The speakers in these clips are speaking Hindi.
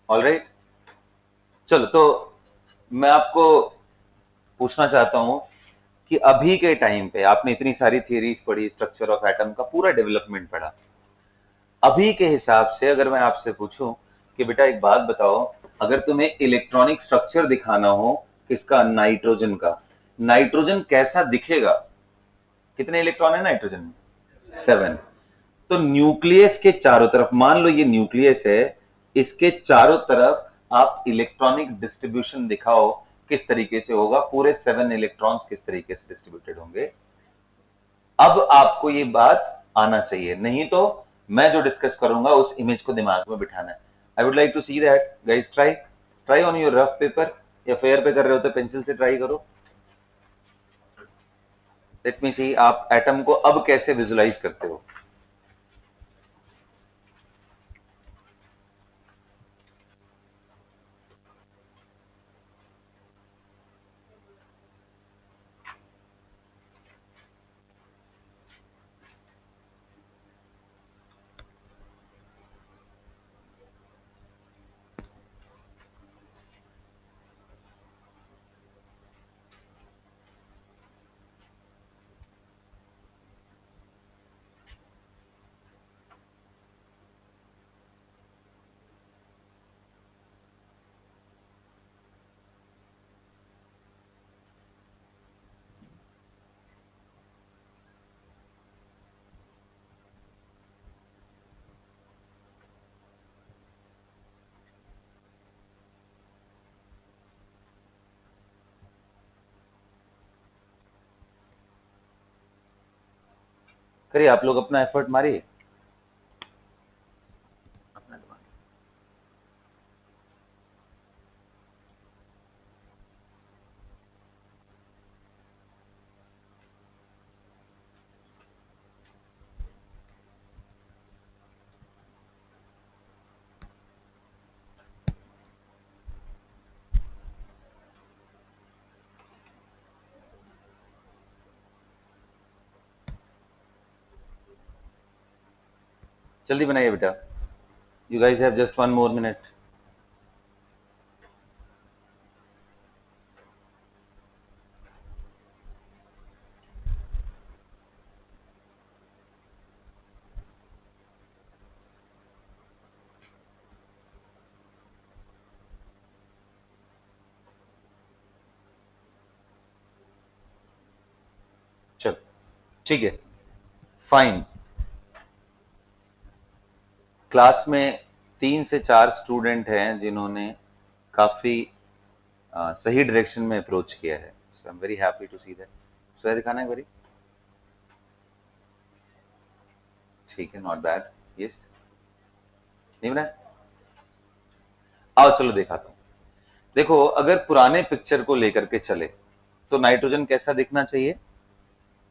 ऑलराइट, चलो तो मैं आपको पूछना चाहता हूं कि अभी के टाइम पे आपने इतनी सारी थियरीज पढ़ी, स्ट्रक्चर ऑफ एटम का पूरा डेवलपमेंट पढ़ा, अभी के हिसाब से अगर मैं आपसे पूछूं कि बेटा एक बात बताओ, अगर तुम्हें इलेक्ट्रॉनिक स्ट्रक्चर दिखाना हो किसका, नाइट्रोजन का, नाइट्रोजन कैसा दिखेगा? कितने इलेक्ट्रॉन है नाइट्रोजन में? 7। तो न्यूक्लियस के चारों तरफ, मान लो ये न्यूक्लियस है, इसके चारों तरफ आप इलेक्ट्रॉनिक डिस्ट्रीब्यूशन दिखाओ, किस तरीके से होगा, पूरे 7 इलेक्ट्रॉन्स किस तरीके से डिस्ट्रीब्यूटेड होंगे। अब आपको ये बात आना चाहिए, नहीं तो मैं जो डिस्कस करूंगा उस इमेज को दिमाग में बिठाना है। I would like to see that guys, try try on your rough paper, या फेयर पे कर रहे हो तो पेंसिल से ट्राई करो। लेट मी सी आप एटम को अब कैसे विजुलाइज करते हो। करिए, आप लोग अपना एफर्ट मारिए। जल्दी बनाइए बेटा, you guys have just 1 more minute। चलो ठीक है, फाइन। क्लास में 3 से 4 स्टूडेंट हैं जिन्होंने काफी सही डायरेक्शन में अप्रोच किया है, so I am very happy to see that. So दिखाना है वेरी, ठीक है, नॉट बैड। यस, नहीं बना? आओ चलो दिखाता हूं। देखो, अगर पुराने पिक्चर को लेकर के चले तो नाइट्रोजन कैसा दिखना चाहिए?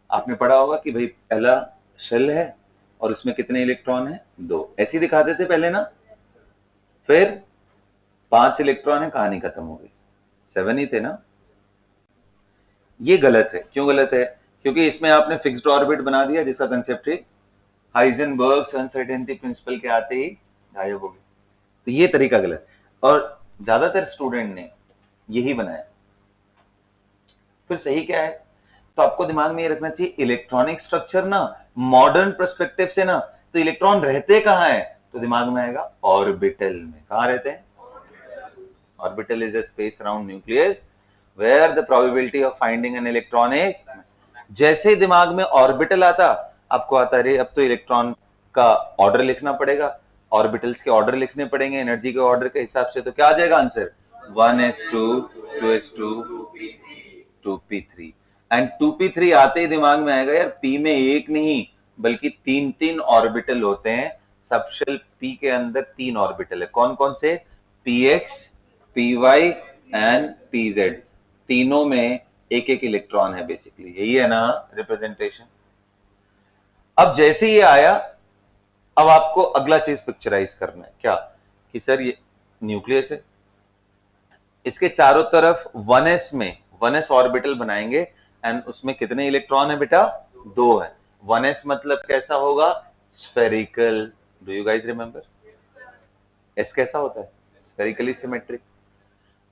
आपने पढ़ा होगा कि भाई पहला शेल है और उसमें कितने इलेक्ट्रॉन है? 2। ऐसे ही दिखाते थे पहले ना। फिर 5 इलेक्ट्रॉन है, कहानी खत्म हो गई। 7 ही थे ना। ये गलत है। क्यों गलत है? क्योंकि इसमें आपने फिक्स्ड ऑर्बिट बना दिया, जिसका कंसेप्ट है हाइजेनबर्ग अनसर्टेनिटी प्रिंसिपल के आते ही गायब हो गए। तो ये तरीका गलत, और ज्यादातर स्टूडेंट ने यही बनाया। फिर सही क्या है? तो आपको दिमाग में ये रखना चाहिए, इलेक्ट्रॉनिक स्ट्रक्चर ना मॉडर्न पर्सपेक्टिव से ना, तो इलेक्ट्रॉन रहते कहाँ है? तो दिमाग में आएगा ऑर्बिटल में। कहाँ रहते हैं? Orbital is a space around nucleus where the probability of finding an electron is. जैसे ही दिमाग में ऑर्बिटल आता, आपको आता है अब तो इलेक्ट्रॉन का ऑर्डर लिखना पड़ेगा, ऑर्बिटल्स के ऑर्डर लिखने पड़ेंगे एनर्जी के ऑर्डर के हिसाब से। तो क्या आ जाएगा answer? 1s2 2s2 2p3। And 2p3 आते ही दिमाग में आएगा यार, p में एक नहीं बल्कि 3 ऑर्बिटल होते हैं। सबशेल p के अंदर 3 ऑर्बिटल है। कौन कौन से? px, py and pz। तीनों में एक एक इलेक्ट्रॉन है, बेसिकली यही है ना रिप्रेजेंटेशन। अब जैसे ये आया, अब आपको अगला चीज पिक्चराइज करना है क्या, कि सर ये न्यूक्लियस है, इसके चारों तरफ 1s ऑर्बिटल बनाएंगे, एंड उसमें कितने इलेक्ट्रॉन है बेटा? 2 है। 1s मतलब कैसा होगा? Spherical. Do you guys remember? S कैसा होता है? Spherically symmetric.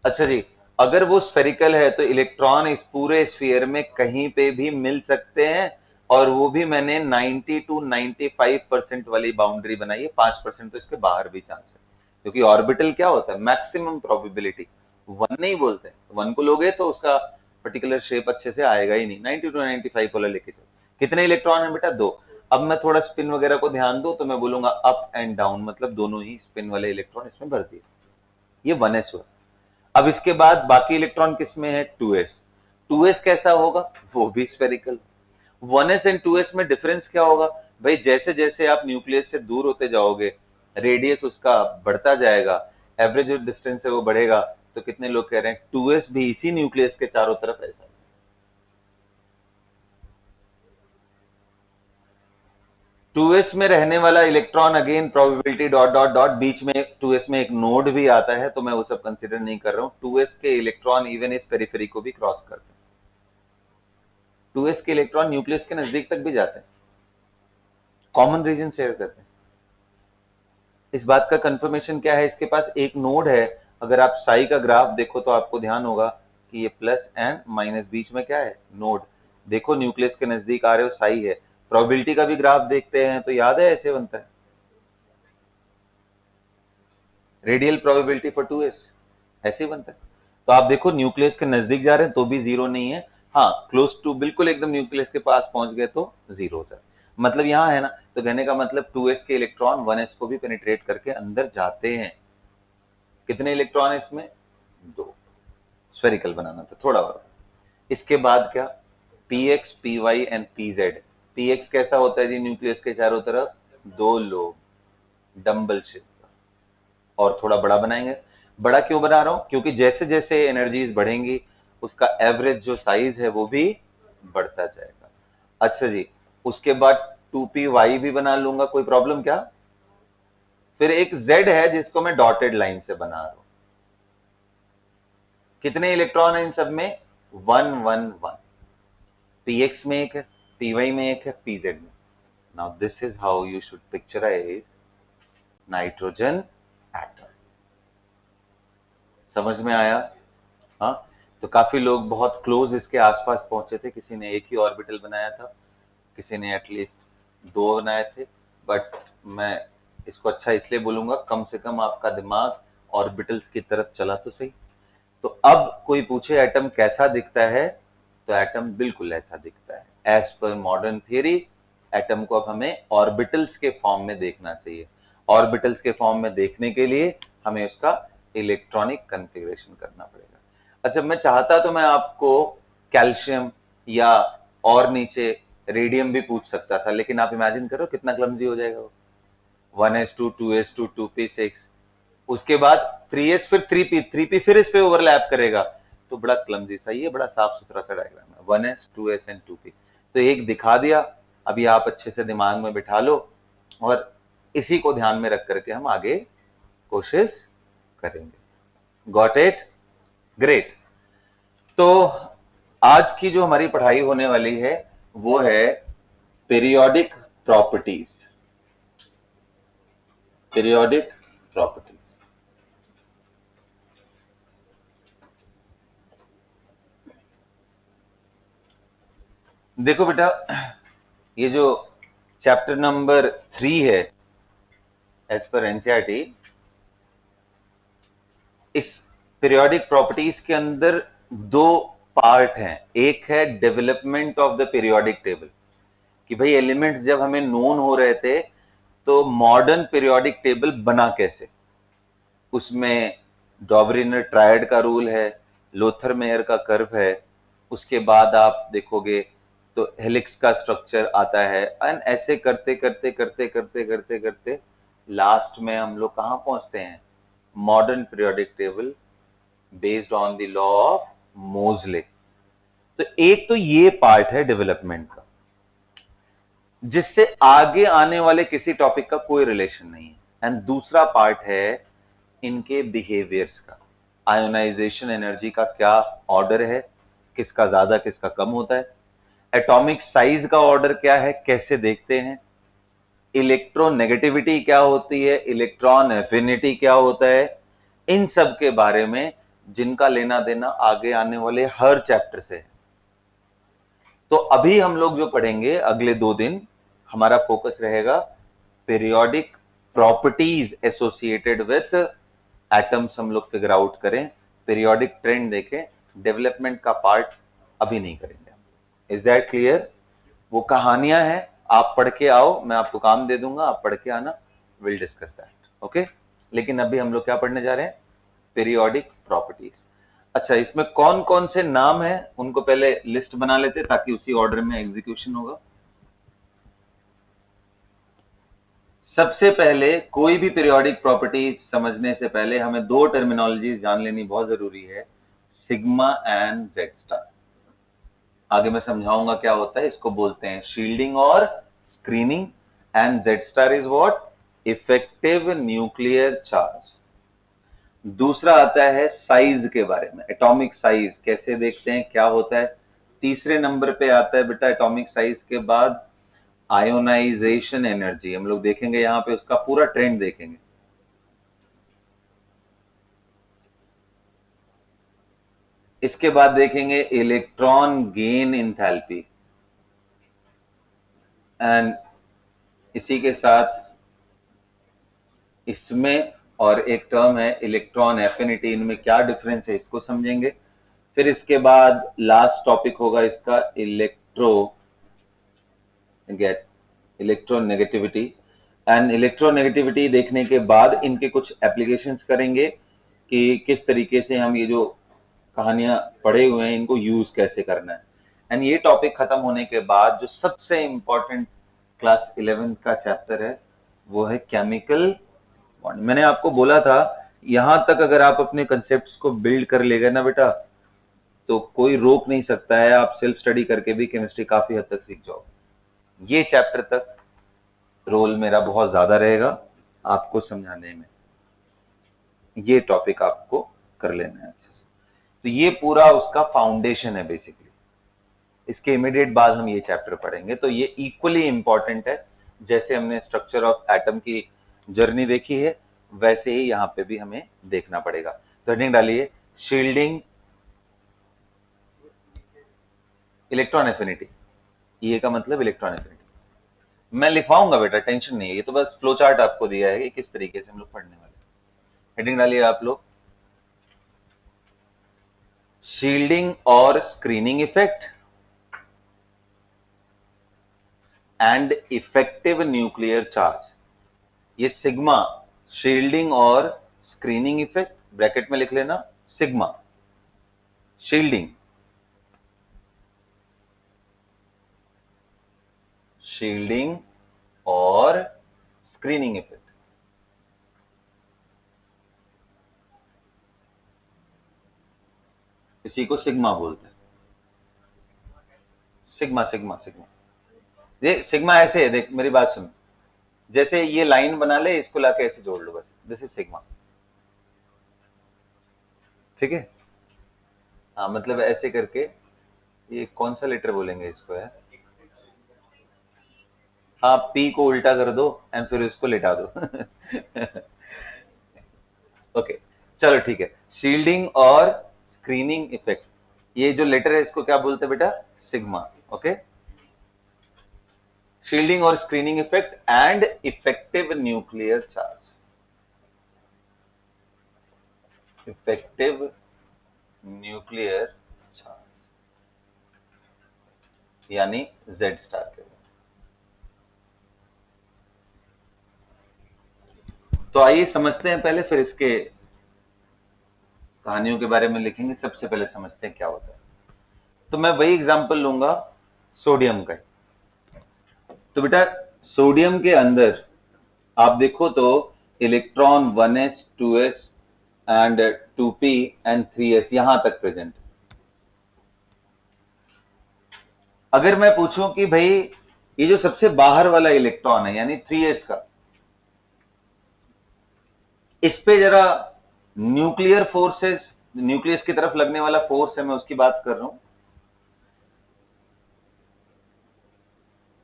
अच्छा जी, अगर वो स्फेरिकल है तो इलेक्ट्रॉन इस पूरे स्फीयर में कहीं पे भी मिल सकते हैं, और वो भी मैंने 90 to 95% वाली बाउंड्री बनाई है, 5% तो इसके बाहर भी चांस है, क्योंकि ऑर्बिटल क्या होता है, मैक्सिमम प्रोबेबिलिटी। वन नहीं बोलते, वन को लोगे तो उसका पर्टिकुलर शेप अच्छे से आएगा ही नहीं। 90 to 95 वाला लेके चलो। कितने इलेक्ट्रॉन है बेटा, 2। अब मैं थोड़ा स्पिन वगैरह को ध्यान दूं तो मैं बोलूंगा अप एंड डाउन, मतलब दोनों ही स्पिन वाले इलेक्ट्रॉन इसमें भर दिए। ये 1s हुआ। अब इसके बाद बाकी इलेक्ट्रॉन किसमें है, 2s। 2s कैसा होगा, वो भी स्फेरिकल। 1s एंड 2s में डिफरेंस क्या होगा भाई, जैसे जैसे आप न्यूक्लियस से दूर होते जाओगे, रेडियस उसका बढ़ता जाएगा, एवरेज जो डिस्टेंस है वो बढ़ेगा। तो कितने लोग कह रहे हैं 2s भी इसी न्यूक्लियस के चारों तरफ ऐसा। 2s में रहने वाला electron, again probability dot dot dot, बीच में 2s में एक नोड भी आता है, तो मैं वो सब कंसीडर नहीं कर रहा हूं। 2s के इलेक्ट्रॉन इवन इस पेरिफेरी को भी क्रॉस करते हैं। 2s के इलेक्ट्रॉन न्यूक्लियस के नजदीक तक भी जाते हैं, कॉमन रीजन शेयर करते हैं। इस बात का कंफर्मेशन क्या है, इसके पास एक नोड है। अगर आप साई का ग्राफ देखो तो आपको ध्यान होगा कि ये प्लस एंड माइनस, बीच में क्या है, नोड। देखो न्यूक्लियस के नजदीक आ रहे हो, साई है। प्रोबेबिलिटी का भी ग्राफ देखते हैं तो याद है ऐसे बनता है, रेडियल प्रोबेबिलिटी फॉर 2s ऐसे ही बनता है। तो आप देखो न्यूक्लियस के नजदीक जा रहे हैं तो भी जीरो नहीं है, हाँ क्लोज टू, बिल्कुल एकदम न्यूक्लियस के पास पहुंच गए तो जीरो होता है। मतलब यहां है ना, तो कहने का मतलब 2s के इलेक्ट्रॉन 1s को भी पेनिट्रेट करके अंदर जाते हैं। कितने इलेक्ट्रॉन है इसमें, 2। स्फेरिकल बनाना था थोड़ा और। इसके बाद क्या, px py and pz। px कैसा होता है जी, न्यूक्लियस के चारों तरफ 2 लोब, डम्बल शेप। और थोड़ा बड़ा बनाएंगे। बड़ा क्यों बना रहा हूं, क्योंकि जैसे जैसे एनर्जीज बढ़ेंगी उसका एवरेज जो साइज है वो भी बढ़ता जाएगा। अच्छा जी, उसके बाद 2py भी बना लूंगा, कोई प्रॉब्लम क्या। फिर एक z है जिसको मैं डॉटेड लाइन से बना रहा हूं। कितने इलेक्ट्रॉन है इन सब में, 1 1 1। px में एक है, py में एक है, pz में। Now this is how you should picturise nitrogen atom. समझ में आया। हाँ, तो काफी लोग बहुत क्लोज इसके आसपास पहुंचे थे, किसी ने एक ही ऑर्बिटल बनाया था, किसी ने एटलीस्ट 2 बनाए थे। बट मैं इसको अच्छा इसलिए बोलूंगा, कम से कम आपका दिमाग ऑर्बिटल्स की तरफ चला तो सही। तो अब कोई पूछे एटम कैसा दिखता है, तो एटम बिल्कुल ऐसा दिखता है। As per modern theory, atom को अब हमें ऑर्बिटल्स के फॉर्म में देखना चाहिए। ऑर्बिटल्स के फॉर्म में देखने के लिए हमें उसका इलेक्ट्रॉनिक कॉन्फ़िगरेशन करना पड़ेगा। अच्छा, मैं चाहता तो मैं आपको कैल्शियम या और नीचे रेडियम भी पूछ सकता था, लेकिन आप इमेजिन करो कितना क्लमजी हो जाएगा वो। 1s2 2s2 2p6, उसके बाद 3s, फिर 3p, 3p फिर इस पे ओवरलैप करेगा, तो बड़ा क्लमजी सा, ये बड़ा साफ सुथरा सा डायग्राम है, 1s 2s एंड 2p। तो एक दिखा दिया, अभी आप अच्छे से दिमाग में बिठा लो, और इसी को ध्यान में रख करके हम आगे कोशिश करेंगे। Got it, great. तो आज की जो हमारी पढ़ाई होने वाली है वो है पीरियोडिक प्रॉपर्टीज। पीरियोडिक प्रॉपर्टीज, देखो बेटा, ये जो चैप्टर नंबर 3 है एज पर एनसीईआरटी, इस पीरियोडिक प्रॉपर्टीज के अंदर 2 पार्ट हैं। एक है development of the periodic table, कि भाई एलिमेंट जब हमें नोन हो रहे थे तो मॉडर्न पीरियोडिक टेबल बना कैसे। उसमें डॉबरिनर ट्रायड का रूल है, लोथर मेयर का कर्व है, उसके बाद आप देखोगे तो हेलिक्स का स्ट्रक्चर आता है, एंड ऐसे करते करते करते करते करते करते लास्ट में हम लोग कहां पहुंचते हैं, modern periodic table based on the law of मोजले। तो एक तो ये पार्ट है डेवलपमेंट का, जिससे आगे आने वाले किसी टॉपिक का कोई रिलेशन नहीं है। एंड दूसरा पार्ट है इनके बिहेवियर्स का, आयोनाइजेशन एनर्जी का क्या ऑर्डर है, किसका ज्यादा किसका कम होता है, एटॉमिक साइज का ऑर्डर क्या है, कैसे देखते हैं, इलेक्ट्रोनेगेटिविटी क्या होती है, इलेक्ट्रॉन एफिनिटी क्या होता है, इन सब के बारे में जिनका लेना देना आगे आने वाले हर चैप्टर से है। तो अभी हम लोग जो पढ़ेंगे अगले 2 दिन, हमारा फोकस रहेगा periodic properties associated with atoms. हम लोग फिगर आउट करें, पीरियोडिक ट्रेंड देखें, डेवलपमेंट का पार्ट अभी नहीं करेंगे। Is that clear? वो कहानियां हैं, आप पढ़ के आओ, मैं आपको काम दे दूंगा, आप पढ़ के आना, विल डिस्कस दैट। ओके, लेकिन अभी हम लोग क्या पढ़ने जा रहे हैं? Periodic properties. अच्छा, इसमें कौन कौन से नाम है उनको पहले लिस्ट बना लेते ताकि उसी ऑर्डर में एग्जीक्यूशन होगा। सबसे पहले कोई भी पीरियोडिक प्रॉपर्टी समझने से पहले हमें 2 टर्मिनोलॉजी जान लेनी बहुत जरूरी है, सिग्मा एंड जेड स्टार। आगे मैं समझाऊंगा क्या होता है। इसको बोलते हैं शील्डिंग और screening, and Z star is what? Effective nuclear charge. दूसरा आता है साइज के बारे में, एटॉमिक साइज कैसे देखते हैं, क्या होता है। तीसरे नंबर पे आता है बेटा एटॉमिक साइज के बाद आयोनाइजेशन एनर्जी। हम लोग देखेंगे यहां पे उसका पूरा ट्रेंड देखेंगे। इसके बाद देखेंगे इलेक्ट्रॉन गेन इंथैल्पी, एंड इसी के साथ इसमें और एक टर्म है इलेक्ट्रॉन एफिनिटी, इनमें क्या डिफरेंस है इसको समझेंगे। फिर इसके बाद लास्ट टॉपिक होगा इसका इलेक्ट्रोनेगेटिविटी, एंड इलेक्ट्रोनेगेटिविटी देखने के बाद इनके कुछ एप्लीकेशंस करेंगे कि किस तरीके से हम ये जो कहानियां पढ़े हुए हैं इनको यूज कैसे करना है। एंड ये टॉपिक खत्म होने के बाद जो सबसे इंपॉर्टेंट क्लास 11 का चैप्टर है वो है केमिकल बॉन्ड। मैंने आपको बोला था यहां तक अगर आप अपने कंसेप्ट्स को बिल्ड कर ले गए ना बेटा, तो कोई रोक नहीं सकता है, आप सेल्फ स्टडी करके भी केमिस्ट्री काफी हद तक सीख जाओ। ये चैप्टर तक रोल मेरा बहुत ज्यादा रहेगा आपको समझाने में, ये टॉपिक आपको कर लेना है। तो ये पूरा उसका फाउंडेशन है बेसिकली। इसके इमीडिएट बाद हम ये चैप्टर पढ़ेंगे। तो ये इक्वली इंपॉर्टेंट है, जैसे हमने स्ट्रक्चर ऑफ एटम की जर्नी देखी है वैसे ही यहाँ पे भी हमें देखना पड़ेगा। तो हेडिंग डालिए शील्डिंग, इलेक्ट्रॉन एफिनिटी। ये का मतलब इलेक्ट्रॉन एफिनिटी मैं लिखवाऊंगा बेटा, टेंशन नहीं है, ये तो बस फ्लो चार्ट आपको दिया है कि किस तरीके से हम लोग पढ़ने वाले। हेडिंग डालिए आप लोग शील्डिंग और screening effect and effective nuclear charge. ये सिग्मा शील्डिंग और स्क्रीनिंग इफेक्ट, ब्रैकेट में लिख लेना सिग्मा शील्डिंग, शील्डिंग और स्क्रीनिंग इफेक्ट। इसी को सिग्मा बोलते हैं। सिग्मा सिग्मा सिग्मा, ये सिग्मा ऐसे है, देख मेरी बात सुन, जैसे ये लाइन बना ले, इसको लाके ऐसे जोड़ लो, बस दिस इज सिग्मा। ठीक है, हाँ मतलब ऐसे करके, ये कौन सा लेटर बोलेंगे इसको है, हाँ पी को उल्टा कर दो एंड फिर इसको लेटा दो। ओके चलो ठीक है, शील्डिंग और स्क्रीनिंग इफेक्ट, ये जो लेटर है इसको क्या बोलते हैं बेटा? सिग्मा। ओके, शील्डिंग और screening effect and effective nuclear charge, effective nuclear charge यानी जेड स्टार के। तो आइए समझते हैं पहले, फिर इसके कहानियों के बारे में लिखेंगे। सबसे पहले समझते हैं क्या होता है। तो मैं वही एग्जांपल लूंगा सोडियम का। तो बेटा सोडियम के अंदर आप देखो तो electron 1s 2s and 2p and 3s यहां तक प्रेजेंट। अगर मैं पूछूं कि भाई ये जो सबसे बाहर वाला इलेक्ट्रॉन है यानी 3s का, इस पे जरा न्यूक्लियर फोर्सेस, न्यूक्लियस की तरफ लगने वाला फोर्स है, मैं उसकी बात कर रहा हूं।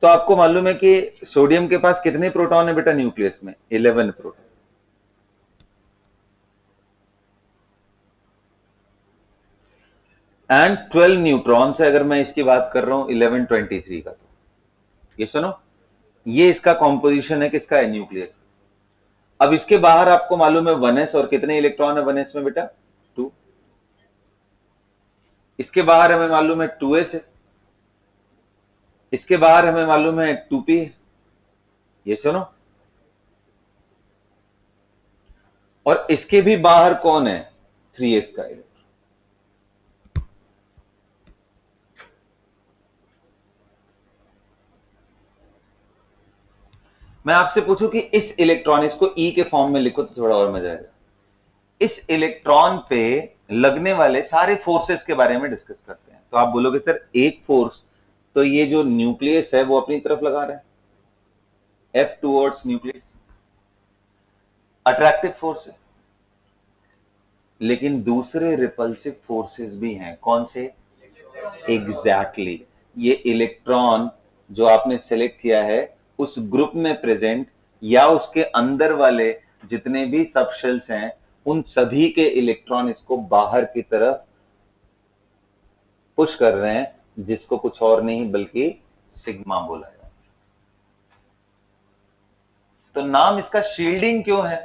तो आपको मालूम है कि सोडियम के पास कितने प्रोटॉन है बेटा न्यूक्लियस में? 11 प्रोटॉन। एंड 12 न्यूट्रॉन से अगर मैं इसकी बात कर रहा हूं 1123 का, तो ये सुनो, ये इसका कॉम्पोजिशन है किसका है, न्यूक्लियस। अब इसके बाहर आपको मालूम है 1s, और कितने इलेक्ट्रॉन है 1s में बेटा, 2। इसके बाहर हमें मालूम है 2s है, इसके बाहर हमें मालूम है 2p है, ये सुनो। और इसके भी बाहर कौन है, 3s का है। मैं आपसे पूछूं कि इस इलेक्ट्रॉन, इसको ई के फॉर्म में लिखो तो थोड़ा और मजा आएगा। इस इलेक्ट्रॉन पे लगने वाले सारे फोर्सेस के बारे में डिस्कस करते हैं। तो आप बोलोगे सर एक फोर्स, तो ये जो न्यूक्लियस है वो अपनी तरफ लगा रहा है, F towards nucleus, attractive force है। लेकिन दूसरे रिपल्सिव फोर्सेस भी हैं, कौन से, एग्जैक्टली ये इलेक्ट्रॉन जो आपने सेलेक्ट किया है उस ग्रुप में प्रेजेंट या उसके अंदर वाले जितने भी सबशेल्स हैं उन सभी के इलेक्ट्रॉन इसको बाहर की तरफ पुश कर रहे हैं, जिसको कुछ और नहीं बल्कि सिग्मा बोला जाता है। तो नाम इसका शील्डिंग क्यों है,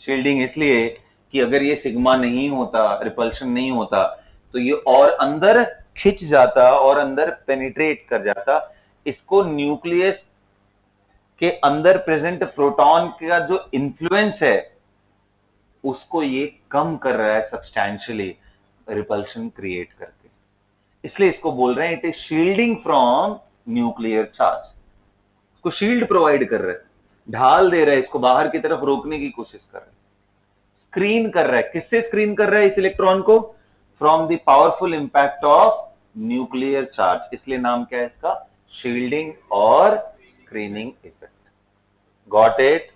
शील्डिंग इसलिए कि अगर ये सिग्मा नहीं होता, रिपल्शन नहीं होता, तो ये और अंदर खिंच जाता और अंदर पेनिट्रेट कर जाता। इसको न्यूक्लियस के अंदर प्रेजेंट प्रोटॉन का जो इन्फ्लुएंस है उसको ये कम कर रहा है सब्सटैंशियली, रिपल्शन क्रिएट करके। इसलिए इसको बोल रहे हैं it is shielding from nuclear charge. इसको शील्ड प्रोवाइड कर रहा है, ढाल दे रहा है, इसको बाहर की तरफ रोकने की कोशिश कर रहा है, स्क्रीन कर रहा है। किससे स्क्रीन कर रहा है इस इलेक्ट्रॉन को, from the powerful impact of nuclear charge. इसलिए नाम क्या है इसका, शील्डिंग और स्क्रीनिंग इफेक्ट। Got it.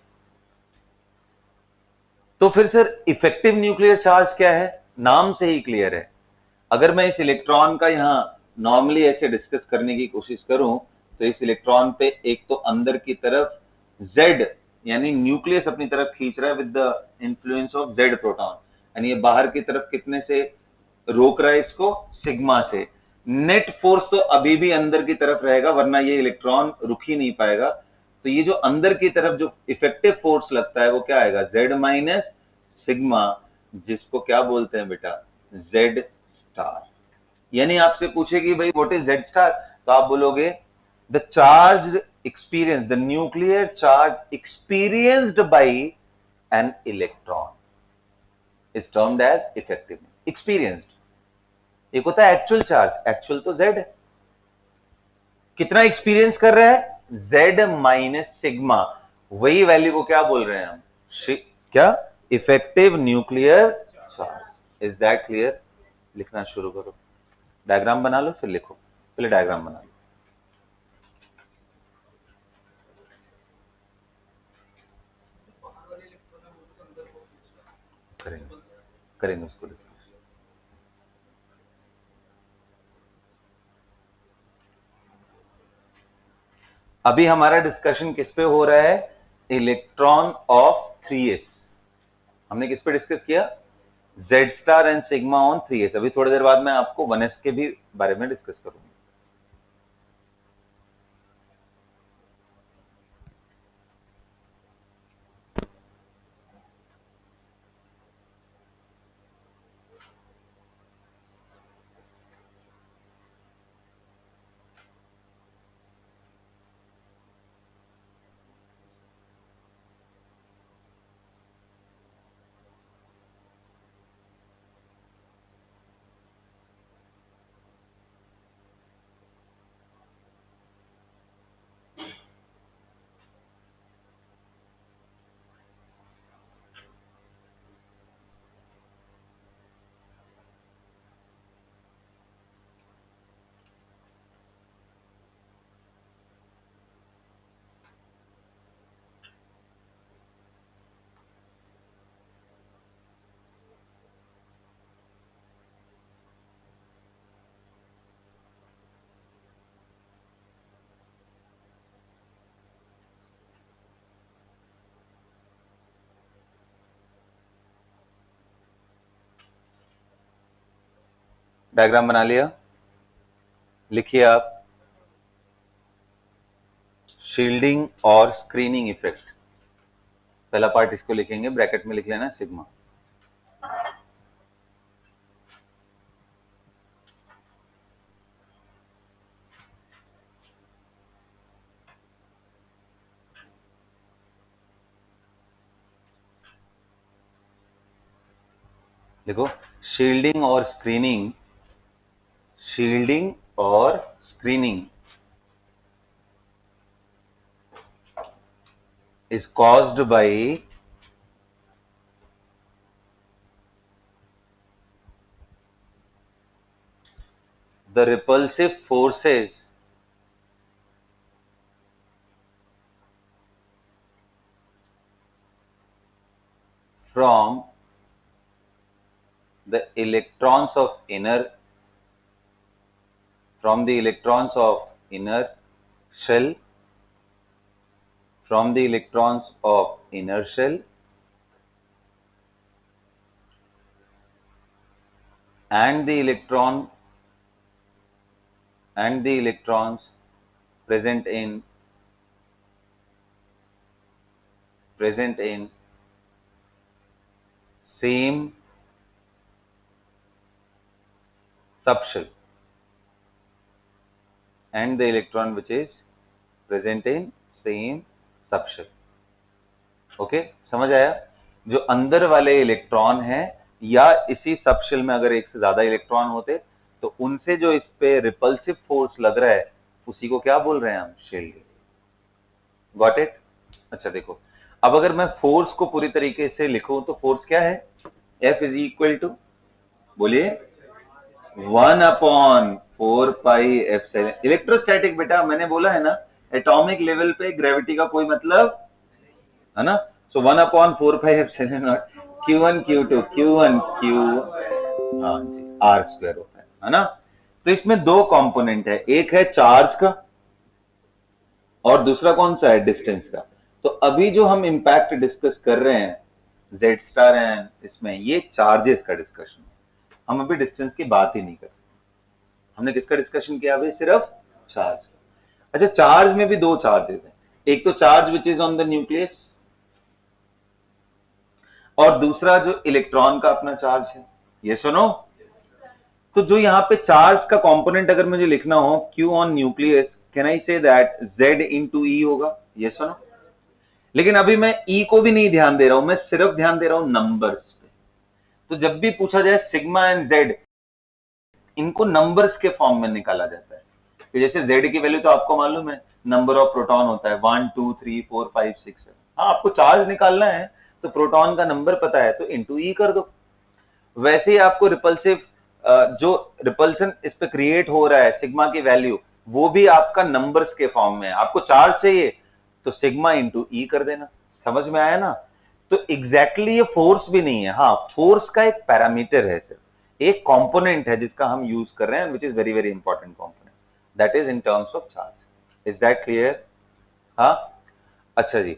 तो फिर सर इफेक्टिव न्यूक्लियर चार्ज क्या है, नाम से ही क्लियर है। अगर मैं इस इलेक्ट्रॉन का यहां नॉर्मली ऐसे डिस्कस करने की कोशिश करूं, तो इस इलेक्ट्रॉन पे एक तो अंदर की तरफ Z यानी न्यूक्लियस अपनी तरफ खींच रहा है with the influence of Z proton, यानी ये बाहर की तरफ कितने से रोक रहा है इसको, सिग्मा से। नेट फोर्स तो अभी भी अंदर की तरफ रहेगा, वरना ये इलेक्ट्रॉन रुक ही नहीं पाएगा। तो ये जो अंदर की तरफ जो इफेक्टिव फोर्स लगता है वो क्या आएगा, Z माइनस सिग्मा, जिसको क्या बोलते हैं बेटा, Z स्टार। यानी आपसे पूछेगी भाई व्हाट इज Z स्टार, तो आप बोलोगे the charge experience, the nuclear charge experienced by an electron is termed as effective. Experienced, एक होता है एक्चुअल चार्ज, एक्चुअल तो Z है, कितना एक्सपीरियंस कर रहा है, Z माइनस सिग्मा, वही वैल्यू को क्या बोल रहे हैं हम, क्या, effective nuclear charge. Is that clear. लिखना शुरू करो, डायग्राम बना लो फिर लिखो, पहले डायग्राम बना लो। करेंगे करेंगे उसको डिस्कस। अभी हमारा डिस्कशन किस पे हो रहा है, इलेक्ट्रॉन ऑफ 3s। हमने किस पे डिस्कस किया, Z star and sigma on 3s। अभी थोड़ी देर बाद मैं आपको 1s के भी बारे में डिस्कस करूंगा। डायग्राम बना लिया, लिखिए आप शील्डिंग और स्क्रीनिंग इफेक्ट। पहला पार्ट इसको लिखेंगे, ब्रैकेट में लिख लेना सिग्मा। देखो, शील्डिंग और स्क्रीनिंग, शील्डिंग और screening is caused by the repulsive forces from the electrons of inner shell, from the electrons of inner shell and the electrons present in same subshell, and the electron which is present in same subshell। Okay, समझ आया? जो अंदर वाले इलेक्ट्रॉन हैं या इसी सबशेल में अगर एक से ज्यादा इलेक्ट्रॉन होते तो उनसे जो इस पे रिपल्सिव फोर्स लग रहा है उसी को क्या बोल रहे हैं हम? शील्डिंग। Got it? अच्छा देखो, अब अगर मैं फोर्स को पूरी तरीके से लिखूं तो फोर्स क्या है? F इज इक्वल टू, बोलिए, 1/4πε। इलेक्ट्रोस्टैटिक बेटा, मैंने बोला है ना, एटॉमिक लेवल पे ग्रेविटी का कोई मतलब है ना। सो 1/4πε0 Q1 Q2 Q1 Q, हाँ जी, R स्क्वायर होता है ना। तो इसमें दो कंपोनेंट है, एक है चार्ज का और दूसरा कौन सा है? डिस्टेंस का। तो अभी जो हम इंपैक्ट डिस्कस कर रहे हैं जेड स्टार एंड इसमें, ये चार्जेस का डिस्कशन है। हम अभी डिस्टेंस की बात ही नहीं कर रहे। हमने किसका डिस्कशन किया अभी? सिर्फ चार्ज का। अच्छा, चार्ज में भी दो चार्जेस हैं, एक तो charge which is on the nucleus और दूसरा जो इलेक्ट्रॉन का अपना चार्ज है। ये सुनो, तो जो यहाँ पे चार्ज का कंपोनेंट अगर मुझे लिखना हो Q on nucleus, can I say that Z into ई होगा? ये सुनो, लेकिन अभी मैं ई को भी नहीं ध्यान दे रहा हूं, मैं सिर्फ ध्यान दे रहा हूं नंबर्स पे। तो जब भी पूछा जाए सिग्मा एंड जेड, इनको नंबर्स के फॉर्म में निकाला जाता है। तो जैसे जेड की वैल्यू तो आपको मालूम है, नंबर ऑफ प्रोटॉन होता है 1 2 3 4 5 6 7। हाँ, आपको चार्ज निकालना है तो प्रोटॉन का नंबर पता है तो इंटू ई कर दो। वैसे ही आपको रिपल्सिव, जो रिपल्सन इस पे क्रिएट हो रहा है सिग्मा की वैल्यू, वो भी आपका नंबर्स के फॉर्म में है। आपको चार्ज चाहिए तो सिग्मा इंटू ई कर देना। समझ में आया ना? तो एग्जैक्टली ये फोर्स भी नहीं है, हाँ फोर्स का एक पैरामीटर है, सिर्फ एक कंपोनेंट है जिसका हम यूज कर रहे हैं, which is very very important component, that is in terms of charge. Is that clear? हाँ, अच्छा जी।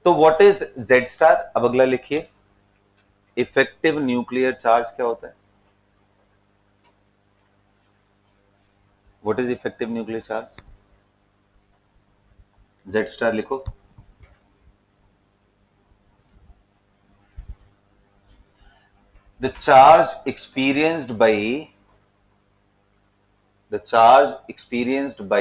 तो व्हाट इज जेड स्टार? अब अगला लिखिए, इफेक्टिव न्यूक्लियर चार्ज क्या होता है? What is effective nuclear charge? Z star लिखो। The charge experienced by the charge experienced by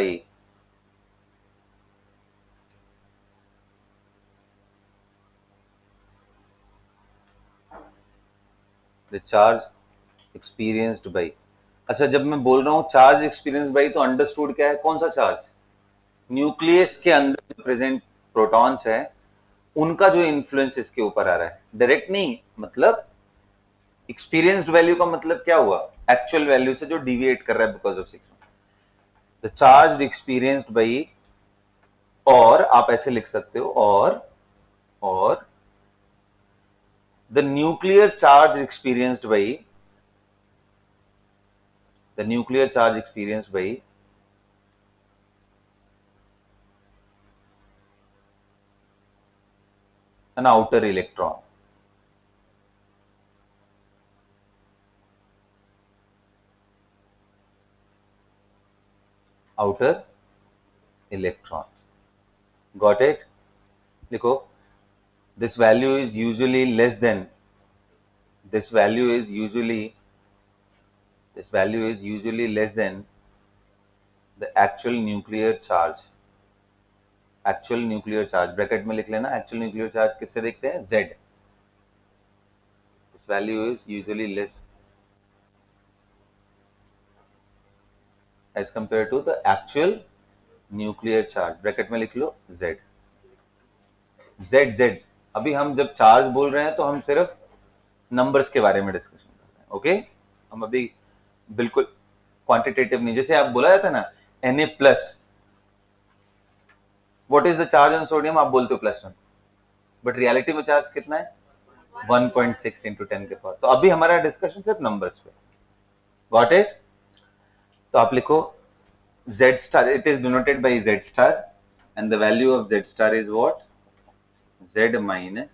the charge experienced by। अच्छा, जब मैं बोल रहा हूं चार्ज एक्सपीरियंस बाई, तो अंडरस्टूड क्या है? कौन सा चार्ज? न्यूक्लियस के अंदर जो प्रेजेंट प्रोटॉन्स है उनका जो इन्फ्लुएंस इसके ऊपर आ रहा है, डायरेक्ट नहीं। मतलब एक्सपीरियंस्ड वैल्यू का मतलब क्या हुआ? एक्चुअल वैल्यू से जो डिविएट कर रहा है because of six. The charge experienced by, और आप ऐसे लिख सकते हो, और the nuclear charge experienced by the nuclear charge experienced by an outer electron। outer electron. Got it? देखो, this value is usually less than less than the actual nuclear charge. Actual nuclear charge bracket में लिख लेना. एक्चुअल न्यूक्लियर चार्ज किससे देखते हैं? Z. This value is usually less as compare to the actual nuclear charge. Bracket में लिख लो Z. Z. अभी हम जब चार्ज बोल रहे हैं तो हम सिर्फ नंबर्स के बारे में डिस्कशन कर रहे हैं. ओके, हम अभी बिल्कुल क्वांटिटेटिव नहीं. जैसे आप बोला जाता है ना Na+, what is the charge on sodium, आप बोलते हो +1, बट रियलिटी में चार्ज कितना है? 1.6 into 10 के पावर. तो अभी हमारा डिस्कशन सिर्फ नंबर्स पे. What is? तो आप लिखो Z star, it is denoted by Z star and the value of Z star is what? Z minus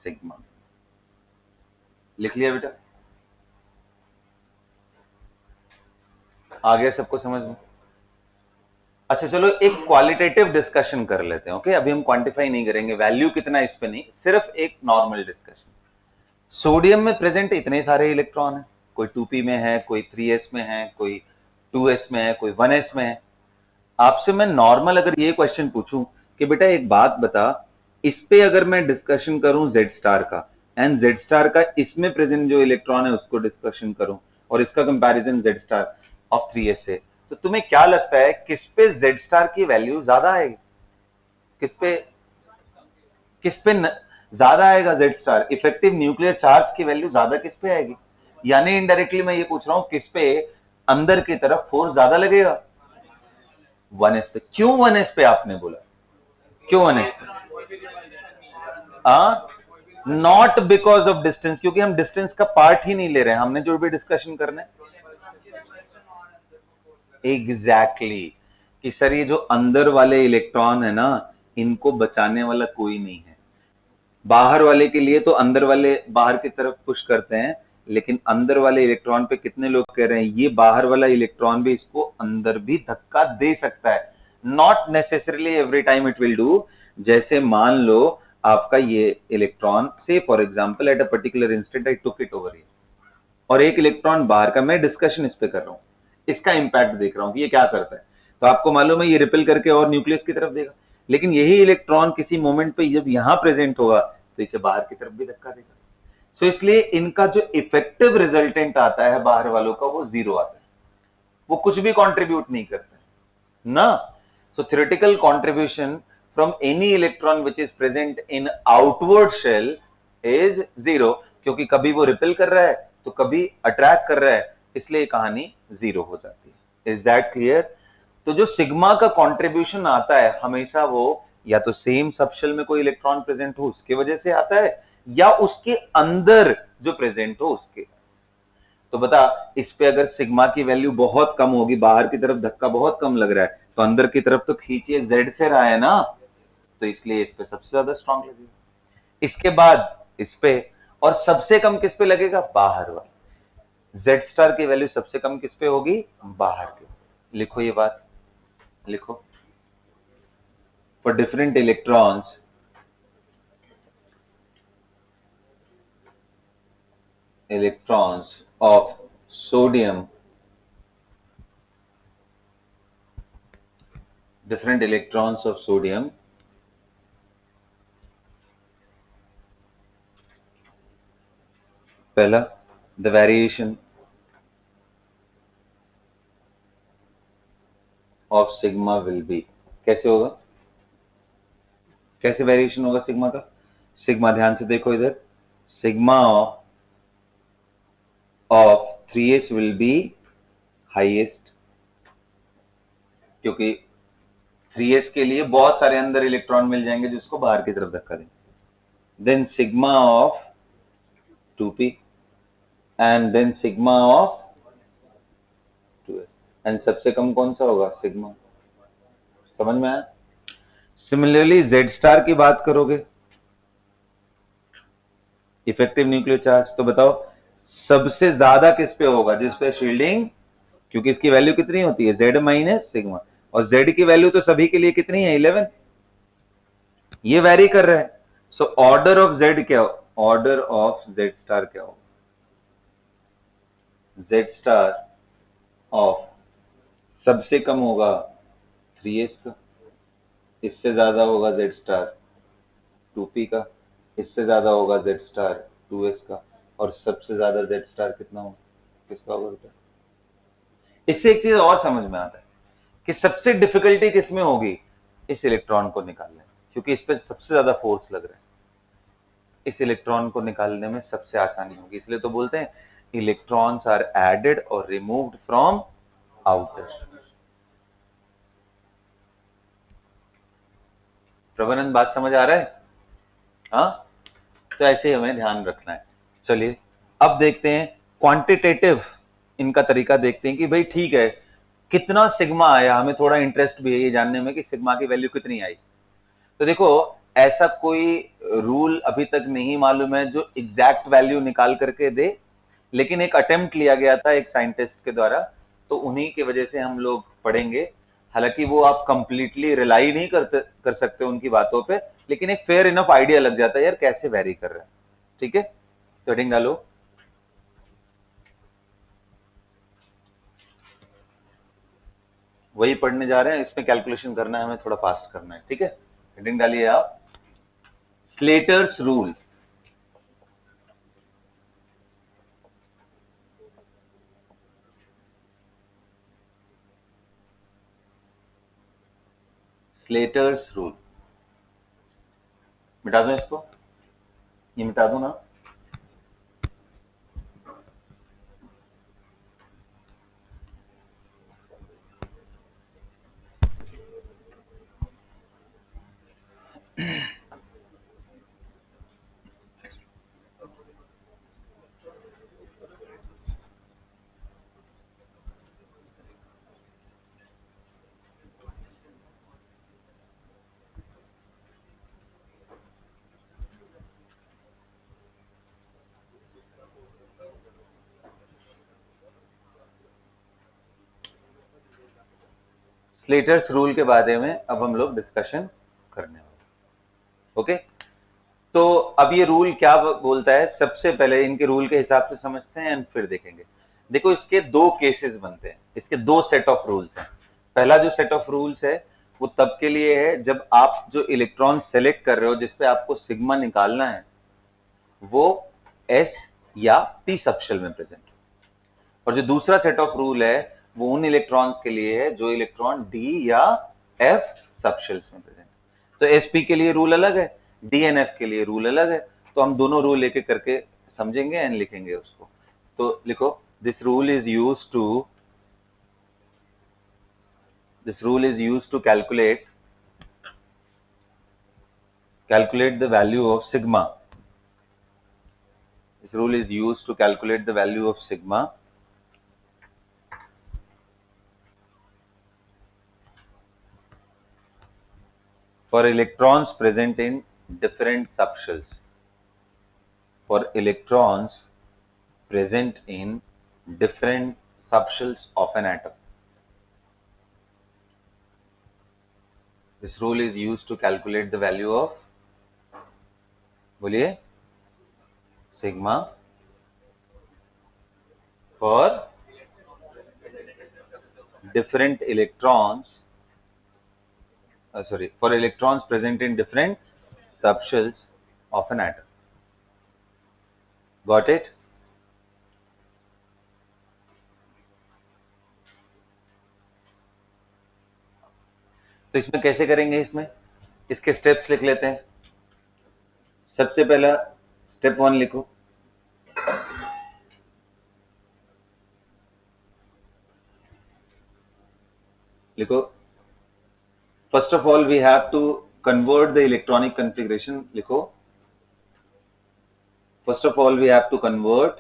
sigma. लिख लिया बेटा? आ गया सबको समझ में? अच्छा चलो एक क्वालिटेटिव डिस्कशन कर लेते हैं. ओके, अभी हम क्वांटिफाई नहीं करेंगे, वैल्यू कितना इस पे नहीं, सिर्फ एक नॉर्मल डिस्कशन. सोडियम में प्रेजेंट इतने सारे इलेक्ट्रॉन हैं, कोई 2p में है, कोई 3s में है, कोई 2s में है, कोई 1s में है. आपसे मैं नॉर्मल अगर ये क्वेश्चन पूछूं कि बेटा एक बात बता, इस पे अगर मैं डिस्कशन करूं Z स्टार का एंड Z स्टार का इसमें प्रेजेंट जो इलेक्ट्रॉन है उसको डिस्कशन करूं और इसका comparison Z star of 3s से, तो तुम्हें क्या लगता है किस पे Z स्टार की वैल्यू ज्यादा आएगी? किस पे ज्यादा आएगा Z star? Effective nuclear charge की वैल्यू ज्यादा किस पे आएगी? यानी इनडायरेक्टली मैं ये पूछ रहा हूं किस पे अंदर की तरफ फोर्स ज्यादा लगेगा? 1s पे. क्यों 1s पे आपने बोला? क्यों 1s पे? नॉट बिकॉज ऑफ डिस्टेंस, क्योंकि हम डिस्टेंस का पार्ट ही नहीं ले रहे हैं, हमने जो भी डिस्कशन करना है. एग्जैक्टली कि सर ये जो अंदर वाले इलेक्ट्रॉन है ना, इनको बचाने वाला कोई नहीं है. बाहर वाले के लिए तो अंदर वाले बाहर की तरफ पुश करते हैं, लेकिन अंदर वाले इलेक्ट्रॉन पे कितने लोग कह रहे हैं ये बाहर वाला इलेक्ट्रॉन भी इसको अंदर भी धक्का दे सकता है. Not necessarily every time it will do. जैसे मान लो आपका ये इलेक्ट्रॉन से for example at a particular instant I took it over here, और एक इलेक्ट्रॉन बाहर का, मैं डिस्कशन इस पे कर रहा हूं, इसका इंपैक्ट देख रहा हूं कि ये क्या करता है. तो आपको मालूम है ये रिपेल करके और न्यूक्लियस की तरफ देगा, लेकिन यही इलेक्ट्रॉन किसी मोमेंट पे जब यहां प्रेजेंट होगा तो इसे बाहर की तरफ भी धक्का देगा. सो इसलिए इनका जो इफेक्टिव रिजल्टेंट आता है बाहर वालों का वो 0 आता है, वो कुछ भी कंट्रीब्यूट नहीं करता ना. So theoretical contribution from any electron which is present in outward shell is 0, क्योंकि कभी वो रिपेल कर रहा है तो कभी अट्रैक्ट कर रहा है, इसलिए कहानी 0 हो जाती है. Is that clear? तो जो सिग्मा का कंट्रीब्यूशन आता है हमेशा वो या तो सेम सबशेल में कोई इलेक्ट्रॉन प्रेजेंट हो उसके वजह से आता है, या उसके अंदर जो प्रेजेंट हो उसके. तो बता, इस पे अगर सिग्मा की वैल्यू बहुत कम होगी, बाहर की तरफ धक्का बहुत कम लग रहा है, तो अंदर की तरफ तो खींचिए Z से रहा है ना, तो इसलिए इस पे सबसे ज्यादा स्ट्रांग लगेगा. इसके बाद इस पे, और सबसे कम किस पे लगेगा? बाहर वाला. Z स्टार की वैल्यू सबसे कम किस पे होगी? बाहर के. लिखो ये बात, लिखो. For different electrons of sodium, different electrons of sodium पहला, the variation of sigma will be. कैसे होगा? कैसे वेरिएशन होगा सिग्मा का? सिग्मा ध्यान से देखो इधर, sigma of 3s will be highest, क्योंकि 3s के लिए बहुत सारे अंदर इलेक्ट्रॉन मिल जाएंगे जिसको बाहर की तरफ धक्का देंगे. Then sigma of 2p and then sigma of 2s, and सबसे कम कौन सा होगा? सिग्मा. समझ में आया? सिमिलरली Z स्टार की बात करोगे, इफेक्टिव न्यूक्लियर चार्ज, तो बताओ सबसे ज्यादा किस पे होगा? जिस पे शील्डिंग, क्योंकि इसकी वैल्यू कितनी होती है? Z माइनस सिग्मा, और z की वैल्यू तो सभी के लिए कितनी है 11, ये वैरी कर रहा है। सो ऑर्डर ऑफ z क्या हो, ऑर्डर ऑफ z स्टार क्या हो, z स्टार ऑफ सबसे कम होगा 3s का, इससे ज्यादा होगा z स्टार 2p का, इससे ज्यादा होगा z स्टार 2s का, और सबसे ज्यादा z स्टार कितना होगा, किसका होगा। इससे एक चीज और समझ में आता है कि सबसे डिफिकल्टी किसमें होगी, इस इलेक्ट्रॉन को निकालने में, क्योंकि इस पर सबसे ज्यादा फोर्स लग रहा है। इस इलेक्ट्रॉन को निकालने में सबसे आसानी होगी, इसलिए तो बोलते हैं इलेक्ट्रॉन्स आर एडेड और रिमूव्ड फ्रॉम आउटर। प्रबंधन बात समझ आ रहा है? हाँ, तो ऐसे ही हमें ध्यान रखना है। चलिए अब देखते हैं क्वांटिटेटिव इनका तरीका, देखते हैं कि भाई ठीक है कितना सिग्मा आया, हमें थोड़ा इंटरेस्ट भी है ये जानने में कि सिग्मा की वैल्यू कितनी आई। तो देखो ऐसा कोई रूल अभी तक नहीं मालूम है जो एग्जैक्ट वैल्यू निकाल करके दे, लेकिन एक अटेम्प्ट लिया गया था एक साइंटिस्ट के द्वारा, तो उन्हीं की वजह से हम लोग पढ़ेंगे। हालांकि वो आप कंप्लीटली रिलाई नहीं कर सकते उनकी बातों पे, लेकिन एक फेयर इनफ आइडिया लग जाता है यार कैसे वेरी कर रहा है। ठीक है, तो हेडिंग डालो। वही पढ़ने जा रहे हैं, इसमें कैलकुलेशन करना है, हमें थोड़ा फास्ट करना है। ठीक है, हेडिंग डालिए आप, स्लेटर्स रूल। स्लेटर्स रूल मिटा दो इसको, ये मिटा दो ना। स्लेटर्स रूल के बारे में अब हम लोग डिस्कशन करने वाले। ओके, तो अब ये रूल क्या बोलता है, सबसे पहले इनके रूल के हिसाब से समझते हैं एंड फिर देखेंगे। देखो इसके दो केसेस बनते हैं, इसके दो सेट ऑफ रूल्स हैं। पहला जो सेट ऑफ रूल्स है वो तब के लिए है जब आप जो इलेक्ट्रॉन सेलेक्ट कर रहे हो जिसपे आपको सिग्मा निकालना है वो s या p सबशेल में प्रेजेंट है। और जो दूसरा सेट ऑफ रूल है वो उन इलेक्ट्रॉन्स के लिए है जो इलेक्ट्रॉन d या f सबशेल्स में प्रेजेंट है। तो sp के लिए रूल अलग है, d एंड f के लिए रूल अलग है। तो हम दोनों रूल एक एक करके समझेंगे एंड लिखेंगे उसको। तो लिखो, this rule is used to calculate the value of sigma. This rule is used to calculate the value of sigma for electrons present in different subshells. For electrons present in different subshells of an atom. This rule is used to calculate the value of, बोलिए, sigma for different electrons, for electrons present in different subshells of an atom. Got it? तो इसमें कैसे करेंगे, इसमें इसके स्टेप्स लिख लेते हैं। सबसे पहला स्टेप 1 लिखो, first of all we have to convert the electronic configuration. लिखो, first of all we have to convert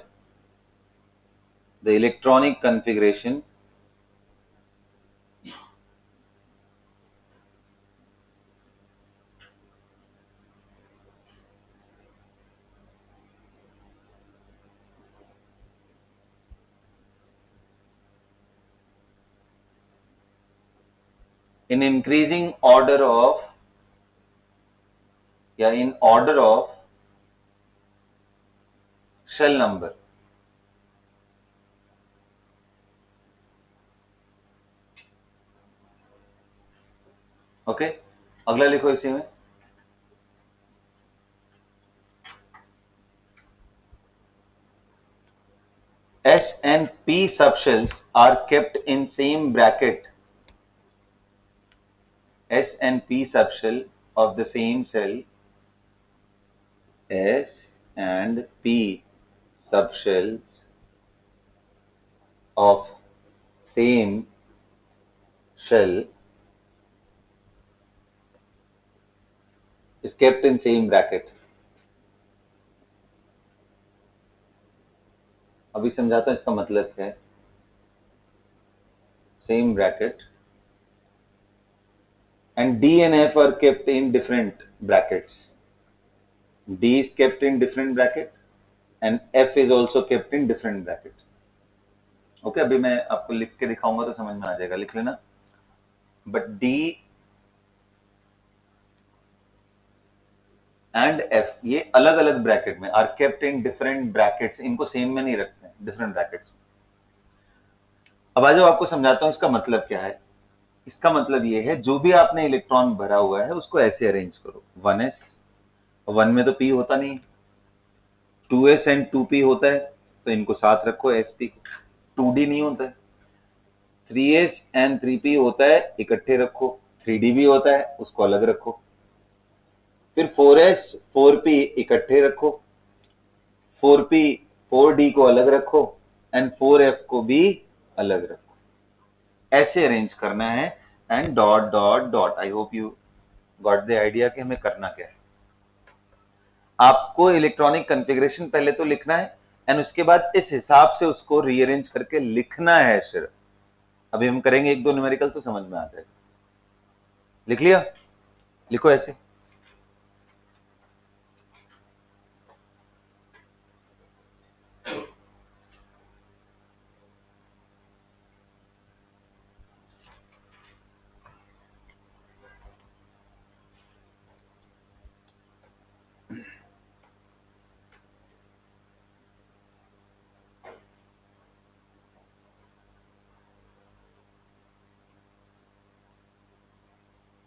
the electronic configuration in increasing order of या in order of shell number. Okay, अगला लिखो इसी में S and P subshells are kept in same bracket. S and P subshell of the same cell. S and P subshells of same shell is kept in same bracket. अभी समझाता हूं इसका मतलब क्या है. Same bracket and D and F are kept in different brackets. D is kept in different bracket and F is also kept in different bracket. Okay, अभी मैं आपको लिख के दिखाऊंगा तो समझ में आ जाएगा, लिख लेना. बट D एंड F ये अलग अलग ब्रैकेट में are kept in different brackets, इनको सेम में नहीं रखते हैं, डिफरेंट ब्रैकेट्स. अब आ जाओ आपको समझाता हूं इसका मतलब क्या है. इसका मतलब ये है जो भी आपने इलेक्ट्रॉन भरा हुआ है उसको ऐसे अरेंज करो. 1s, 1 में तो p होता नहीं, 2s एंड 2p होता है तो इनको साथ रखो sp. 2d नहीं होता है. 3s एंड 3p होता है, इकट्ठे रखो. 3d भी होता है, उसको अलग रखो. फिर 4s 4p इकट्ठे रखो. 4p 4d को अलग रखो एंड 4f को भी अलग रखो. ऐसे अरेंज करना है and dot dot dot. I hope you got the idea कि हमें करना क्या है. आपको इलेक्ट्रॉनिक कॉन्फ़िगरेशन पहले तो लिखना है एंड उसके बाद इस हिसाब से उसको रीअरेंज करके लिखना है सिर्फ. अभी हम करेंगे एक दो न्यूमेरिकल तो समझ में आ जाएगा. लिख लिया? लिखो ऐसे.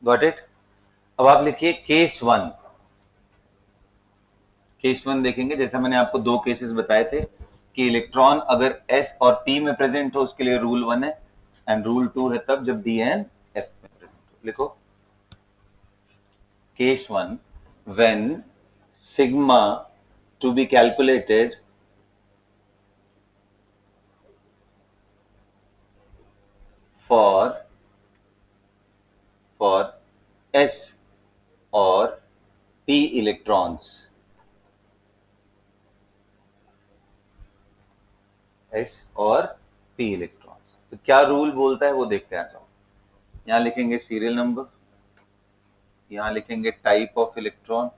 Got it? अब आप लिखिए केस 1. केस 1 देखेंगे, जैसा मैंने आपको दो केसेस बताए थे कि इलेक्ट्रॉन अगर S और P में प्रेजेंट हो उसके लिए रूल 1 है एंड रूल 2 है तब जब D एंड F में प्रेजेंट हो. लिखो case 1 when sigma two be calculated for S or P electrons. S और P इलेक्ट्रॉन्स. तो क्या रूल बोलता है वो देखते हैं. जाओ यहां लिखेंगे सीरियल नंबर, यहां लिखेंगे टाइप ऑफ इलेक्ट्रॉन,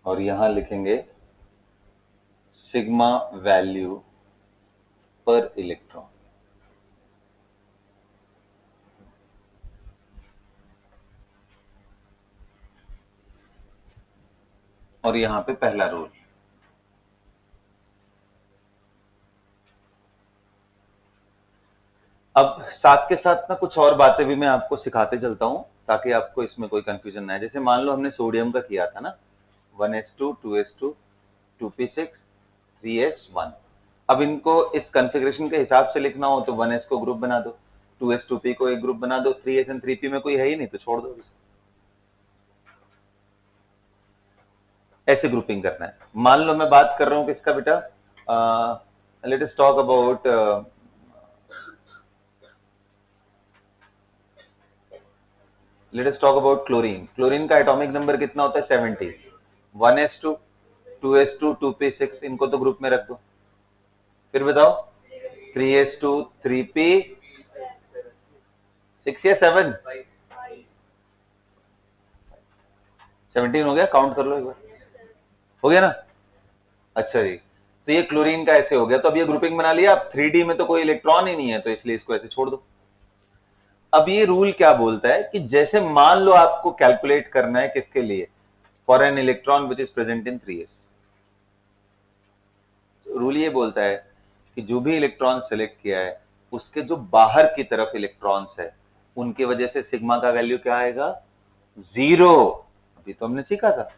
और यहां लिखेंगे सिग्मा वैल्यू पर इलेक्ट्रॉन. और यहां पे पहला रूल. अब साथ के साथ ना कुछ और बातें भी मैं आपको सिखाते चलता हूं ताकि आपको इसमें कोई कंफ्यूजन ना आए. जैसे मान लो हमने सोडियम का किया था ना, 1s2 2s2 2p6 3s1. अब इनको इस कॉन्फ़िगरेशन के हिसाब से लिखना हो तो 1s को ग्रुप बना दो, 2s 2p को एक ग्रुप बना दो, 3s एंड 3p में कोई है ही नहीं तो छोड़ दो. ऐसे ग्रुपिंग करना है. मान लो मैं बात कर रहा हूं किसका बेटा, let us talk about chlorine. Chlorine का एटॉमिक नंबर कितना होता है? 70. 1s2 2s2 2p6 इनको तो ग्रुप में रख दो. फिर बताओ 3s2 3p 6 या 7 17 हो गया. काउंट कर लो एक बार. हो गया ना? अच्छा जी. तो ये क्लोरीन का ऐसे हो गया। तो अब ये ग्रुपिंग बना लिया। अब 3D में तो कोई इलेक्ट्रॉन ही नहीं है, तो इसलिए इसको ऐसे छोड़ दो। अब ये रूल क्या बोलता है कि जैसे मान लो आपको कैलकुलेट करना है किसके लिए, for an electron which is present in 3s। Rule ये बोलता है कि जो भी इलेक्ट्रॉन सेलेक्ट किया है उसके जो बाहर की तरफ इलेक्ट्रॉन्स है उनकी वजह से सिग्मा का वैल्यू क्या आएगा, 0। अभी तो हमने सीखा था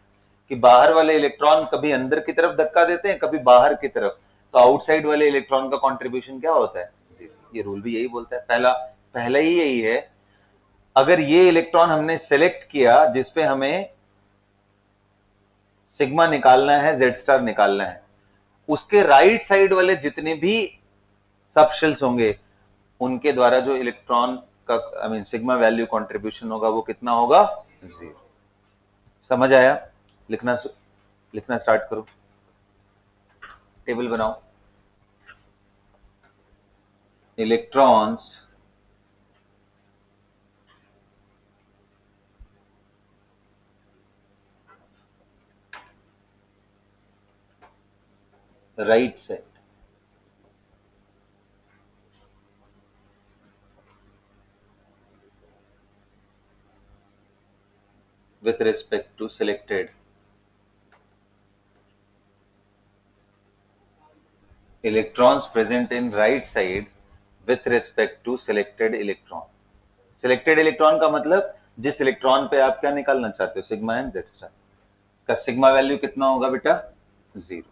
कि बाहर वाले इलेक्ट्रॉन कभी अंदर की तरफ धक्का देते हैं, कभी बाहर की तरफ, तो आउटसाइड वाले इलेक्ट्रॉन का कंट्रीब्यूशन क्या होता है, 0। ये रूल भी यही बोलता है, पहला ही यही है। अगर ये इलेक्ट्रॉन हमने सेलेक्ट किया जिसपे हमें सिग्मा निकालना है, जेड स्टार निकालना है, उसके राइट साइड वाले जितने भी सब शेल्स होंगे उनके द्वारा जो इलेक्ट्रॉन का सिग्मा वैल्यू कंट्रीब्यूशन होगा वो कितना होगा, 0। समझ आया? लिखना स्टार्ट करो, टेबल बनाओ। Electrons right side with respect to selected electrons present in right side with respect to selected electron। selected electron का मतलब जिस इलेक्ट्रॉन पे आप क्या निकालना चाहते हो, सिग्मा एंड जेड स्टार का सिग्मा वैल्यू कितना होगा बेटा, 0।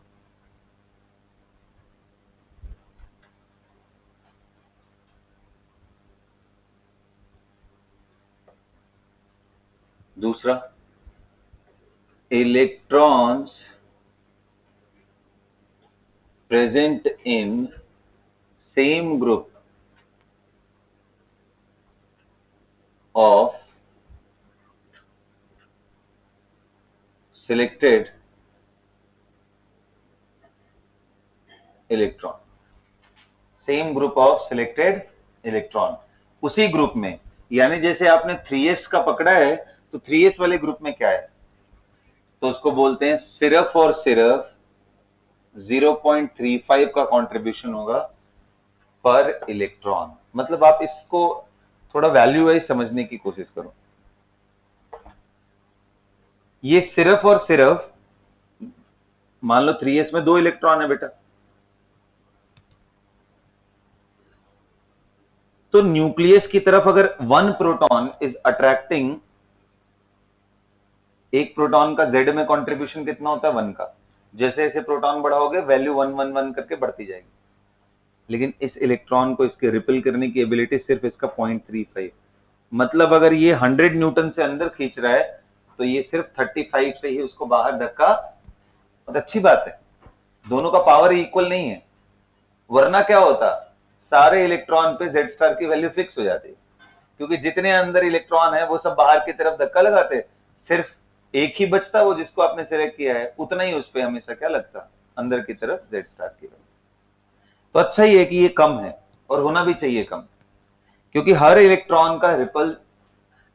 दूसरा, electrons present in same group of selected electron, same group of selected electron, उसी ग्रुप में, यानी जैसे आपने 3s का पकड़ा है तो 3s वाले ग्रुप में क्या है, तो उसको बोलते हैं सिर्फ और सिर्फ 0.35 का कंट्रीब्यूशन होगा पर इलेक्ट्रॉन। मतलब आप इसको थोड़ा वैल्यू वाइज समझने की कोशिश करो। ये सिर्फ और सिर्फ, मान लो 3s में 2 इलेक्ट्रॉन है बेटा, तो न्यूक्लियस की तरफ अगर 1 प्रोटॉन इज अट्रैक्टिंग, एक प्रोटॉन का जेड में कंट्रीब्यूशन कितना होता है, 1 का। जैसे जैसे प्रोटॉन बड़ा हो गया वैल्यू 1 1 1 करके बढ़ती जाएगी, लेकिन इस इलेक्ट्रॉन को इसके रिपेल करने की एबिलिटी सिर्फ इसका 0.35। मतलब अगर ये 100 न्यूटन से अंदर खींच रहा है तो ये सिर्फ 35 से ही उसको बाहर धक्का। बहुत अच्छी बात है, दोनों का पावर इक्वल नहीं है, वरना क्या होता, सारे इलेक्ट्रॉन पे जेड स्टार की वैल्यू फिक्स हो जाती है, क्योंकि जितने अंदर इलेक्ट्रॉन है वो सब बाहर की तरफ धक्का लगाते, सिर्फ एक ही बचता वो जिसको आपने सिलेक्ट किया है, उतना ही उस पर हमेशा क्या लगता, अंदर की तरफ जेड स्टार की वैल्यू। तो अच्छा ही है कि ये कम है, और होना भी चाहिए कम, क्योंकि हर इलेक्ट्रॉन का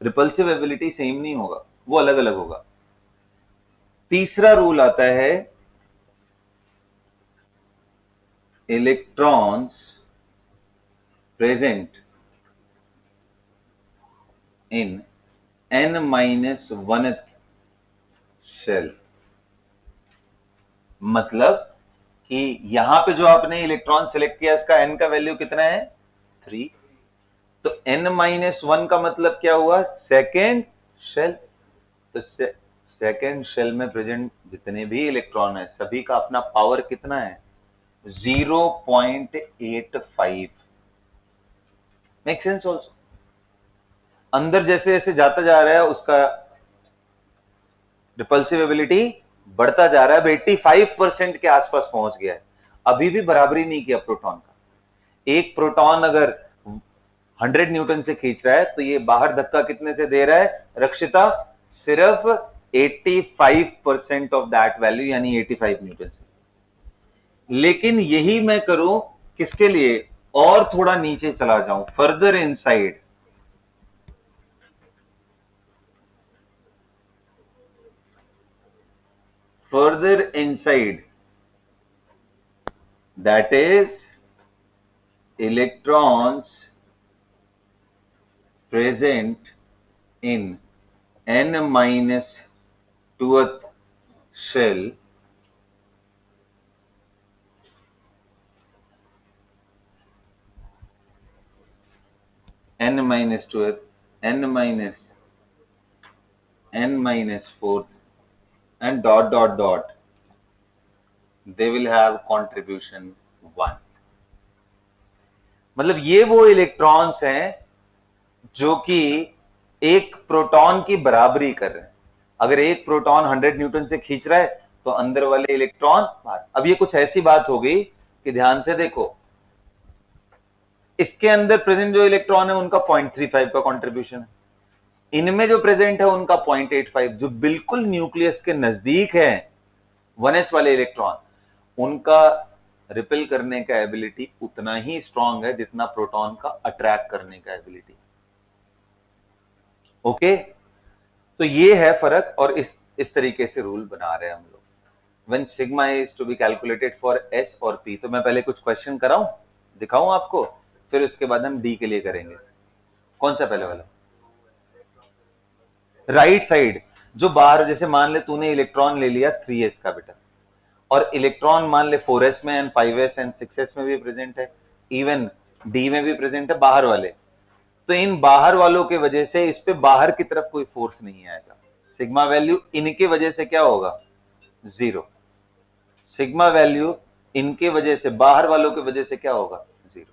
रिपल्सिव एबिलिटी सेम नहीं होगा, वो अलग अलग होगा। तीसरा रूल आता है, electrons present in n-1th shell. मतलब कि यहां पे जो आपने इलेक्ट्रॉन सेलेक्ट किया इसका n का वैल्यू कितना है, 3। तो n-1 का मतलब क्या हुआ, सेकेंड शेल। तो सेकेंड शेल में प्रेजेंट जितने भी इलेक्ट्रॉन है सभी का अपना पावर कितना है, 0.85। Make sense also. अंदर जैसे जैसे जाता जा रहा है उसका रिपल्सिव एबिलिटी बढ़ता जा रहा है, अब 85% के आसपास पहुंच गया है, अभी भी बराबरी नहीं किया प्रोटॉन का। एक प्रोटॉन अगर 100 न्यूटन से खींच रहा है तो ये बाहर धक्का कितने से दे रहा है रक्षिता, सिर्फ 85% ऑफ दैट वैल्यू, यानी 85 न्यूटन से। लेकिन यही मैं करूं किसके लिए, और थोड़ा नीचे चला जाऊं, further inside, further inside that is electrons present in n minus 2th shell n minus 2th, n minus 4th, and dot dot dot, they will have contribution 1. मतलब ये वो इलेक्ट्रॉन्स हैं जो कि एक प्रोटॉन की बराबरी कर रहे हैं। अगर एक प्रोटॉन 100 न्यूटन से खींच रहा है तो अंदर वाले इलेक्ट्रॉन बाहर। अब ये कुछ ऐसी बात हो गई कि ध्यान से देखो, इसके अंदर प्रेजेंट जो इलेक्ट्रॉन है उनका 0.35 का कंट्रीब्यूशन है, इनमें जो प्रेजेंट है उनका 0.85, जो बिल्कुल न्यूक्लियस के नजदीक है 1s वाले इलेक्ट्रॉन, उनका रिपेल करने का एबिलिटी उतना ही स्ट्रांग है जितना प्रोटॉन का अट्रैक्ट करने का एबिलिटी। ओके, तो ये है फर्क, और इस तरीके से रूल बना रहे हैं हम लोग। When sigma is to be calculated for S और पी, तो मैं पहले कुछ क्वेश्चन कराऊं, दिखाऊं आपको, फिर उसके बाद हम डी के लिए करेंगे। कौन सा पहले वाला? राइट साइड जो बाहर, जैसे मान ले तूने इलेक्ट्रॉन ले लिया 3s का बेटा, और इलेक्ट्रॉन मान ले 4s में एंड 5s एंड 6s में भी प्रेजेंट है, इवन डी में भी प्रेजेंट है बाहर वाले, तो इन बाहर वालों के वजह से इस पे बाहर की तरफ कोई फोर्स नहीं आएगा। सिग्मा वैल्यू इनके वजह से क्या होगा? 0। सिग्मा वैल्यू इनके वजह से, बाहर वालों की वजह से क्या होगा? 0।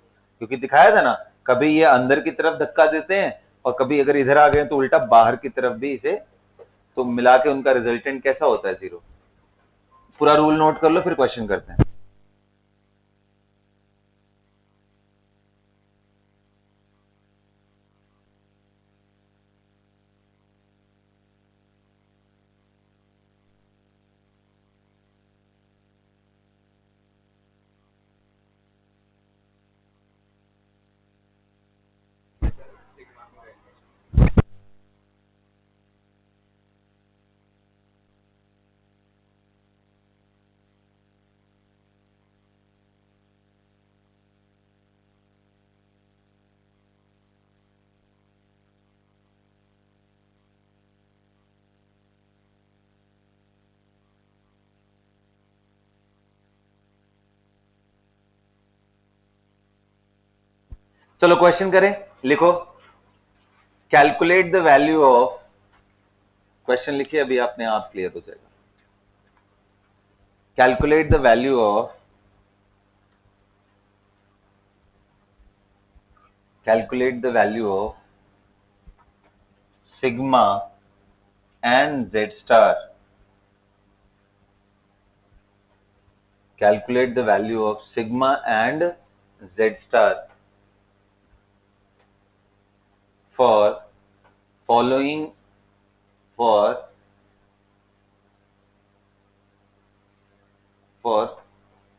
क्योंकि दिखाया था ना, कभी ये अंदर की तरफ धक्का देते हैं और कभी अगर इधर आ गए तो उल्टा बाहर की तरफ भी इसे, तो मिला के उनका रिजल्टेंट कैसा होता है? 0। पूरा रूल नोट कर लो, फिर क्वेश्चन करते हैं। चलो क्वेश्चन करें, लिखो। Calculate the value of, question लिखिए, अभी अपने आप क्लियर हो जाएगा। Calculate the value of, calculate the value of sigma and z star. Calculate the value of sigma and z star for following, for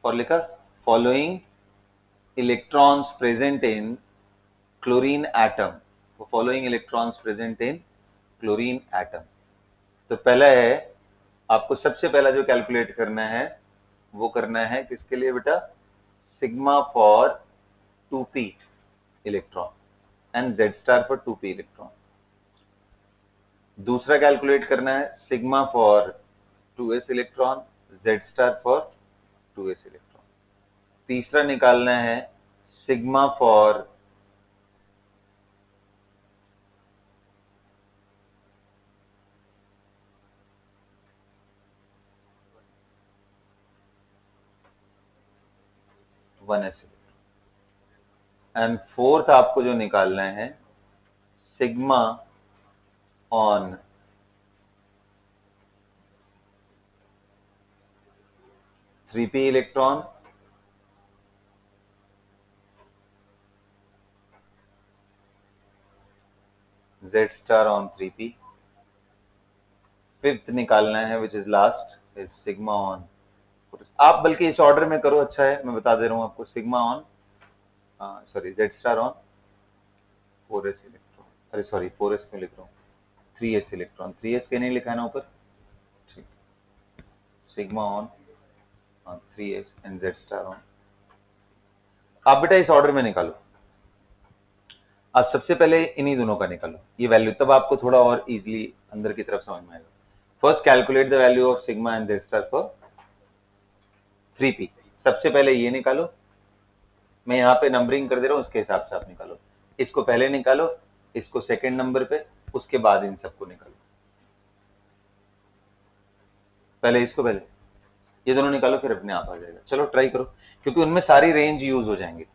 लिखा, following electrons present in chlorine atom, for following electrons present in chlorine atom। तो पहला है, आपको सबसे पहला जो कैलकुलेट करना है वो करना है किसके लिए बेटा? Sigma for 2p electron and z star for 2p electron. दूसरा कैलकुलेट करना है sigma for 2s electron, z star for 2s electron. तीसरा निकालना है sigma for one S and fourth आपको जो निकालना है sigma on 3p electron, z star on 3p। Fifth निकालना है which is last is sigma on, आप बल्कि इस ऑर्डर में करो, अच्छा है, मैं बता दे रहा हूं आपको। Sigma on, sorry, z star on 4s electron, अरे सॉरी 4s क्यों लिख रहा हूँ, 3s इलेक्ट्रॉन, 3s के नहीं लिखा है ना ऊपर, ठीक। Sigma on 3s and z star on आप बेटा इस ऑर्डर में निकालो। आप सबसे पहले इन्हीं दोनों का निकालो ये वैल्यू, तब आपको थोड़ा और इजीली अंदर की तरफ समझ में आएगा। First calculate the value of sigma and register for 3p। सबसे पहले ये निकालो, मैं यहाँ पे नंबरिंग कर दे रहा हूँ, उसके हिसाब से आप निकालो। इसको पहले निकालो, इसको सेकंड नंबर पे, उसके बाद इन सबको निकालो। पहले इसको, पहले ये दोनों निकालो, फिर अपने आप आ जाएगा। चलो ट्राई करो, क्योंकि उनमें सारी रेंज यूज हो जाएंगे।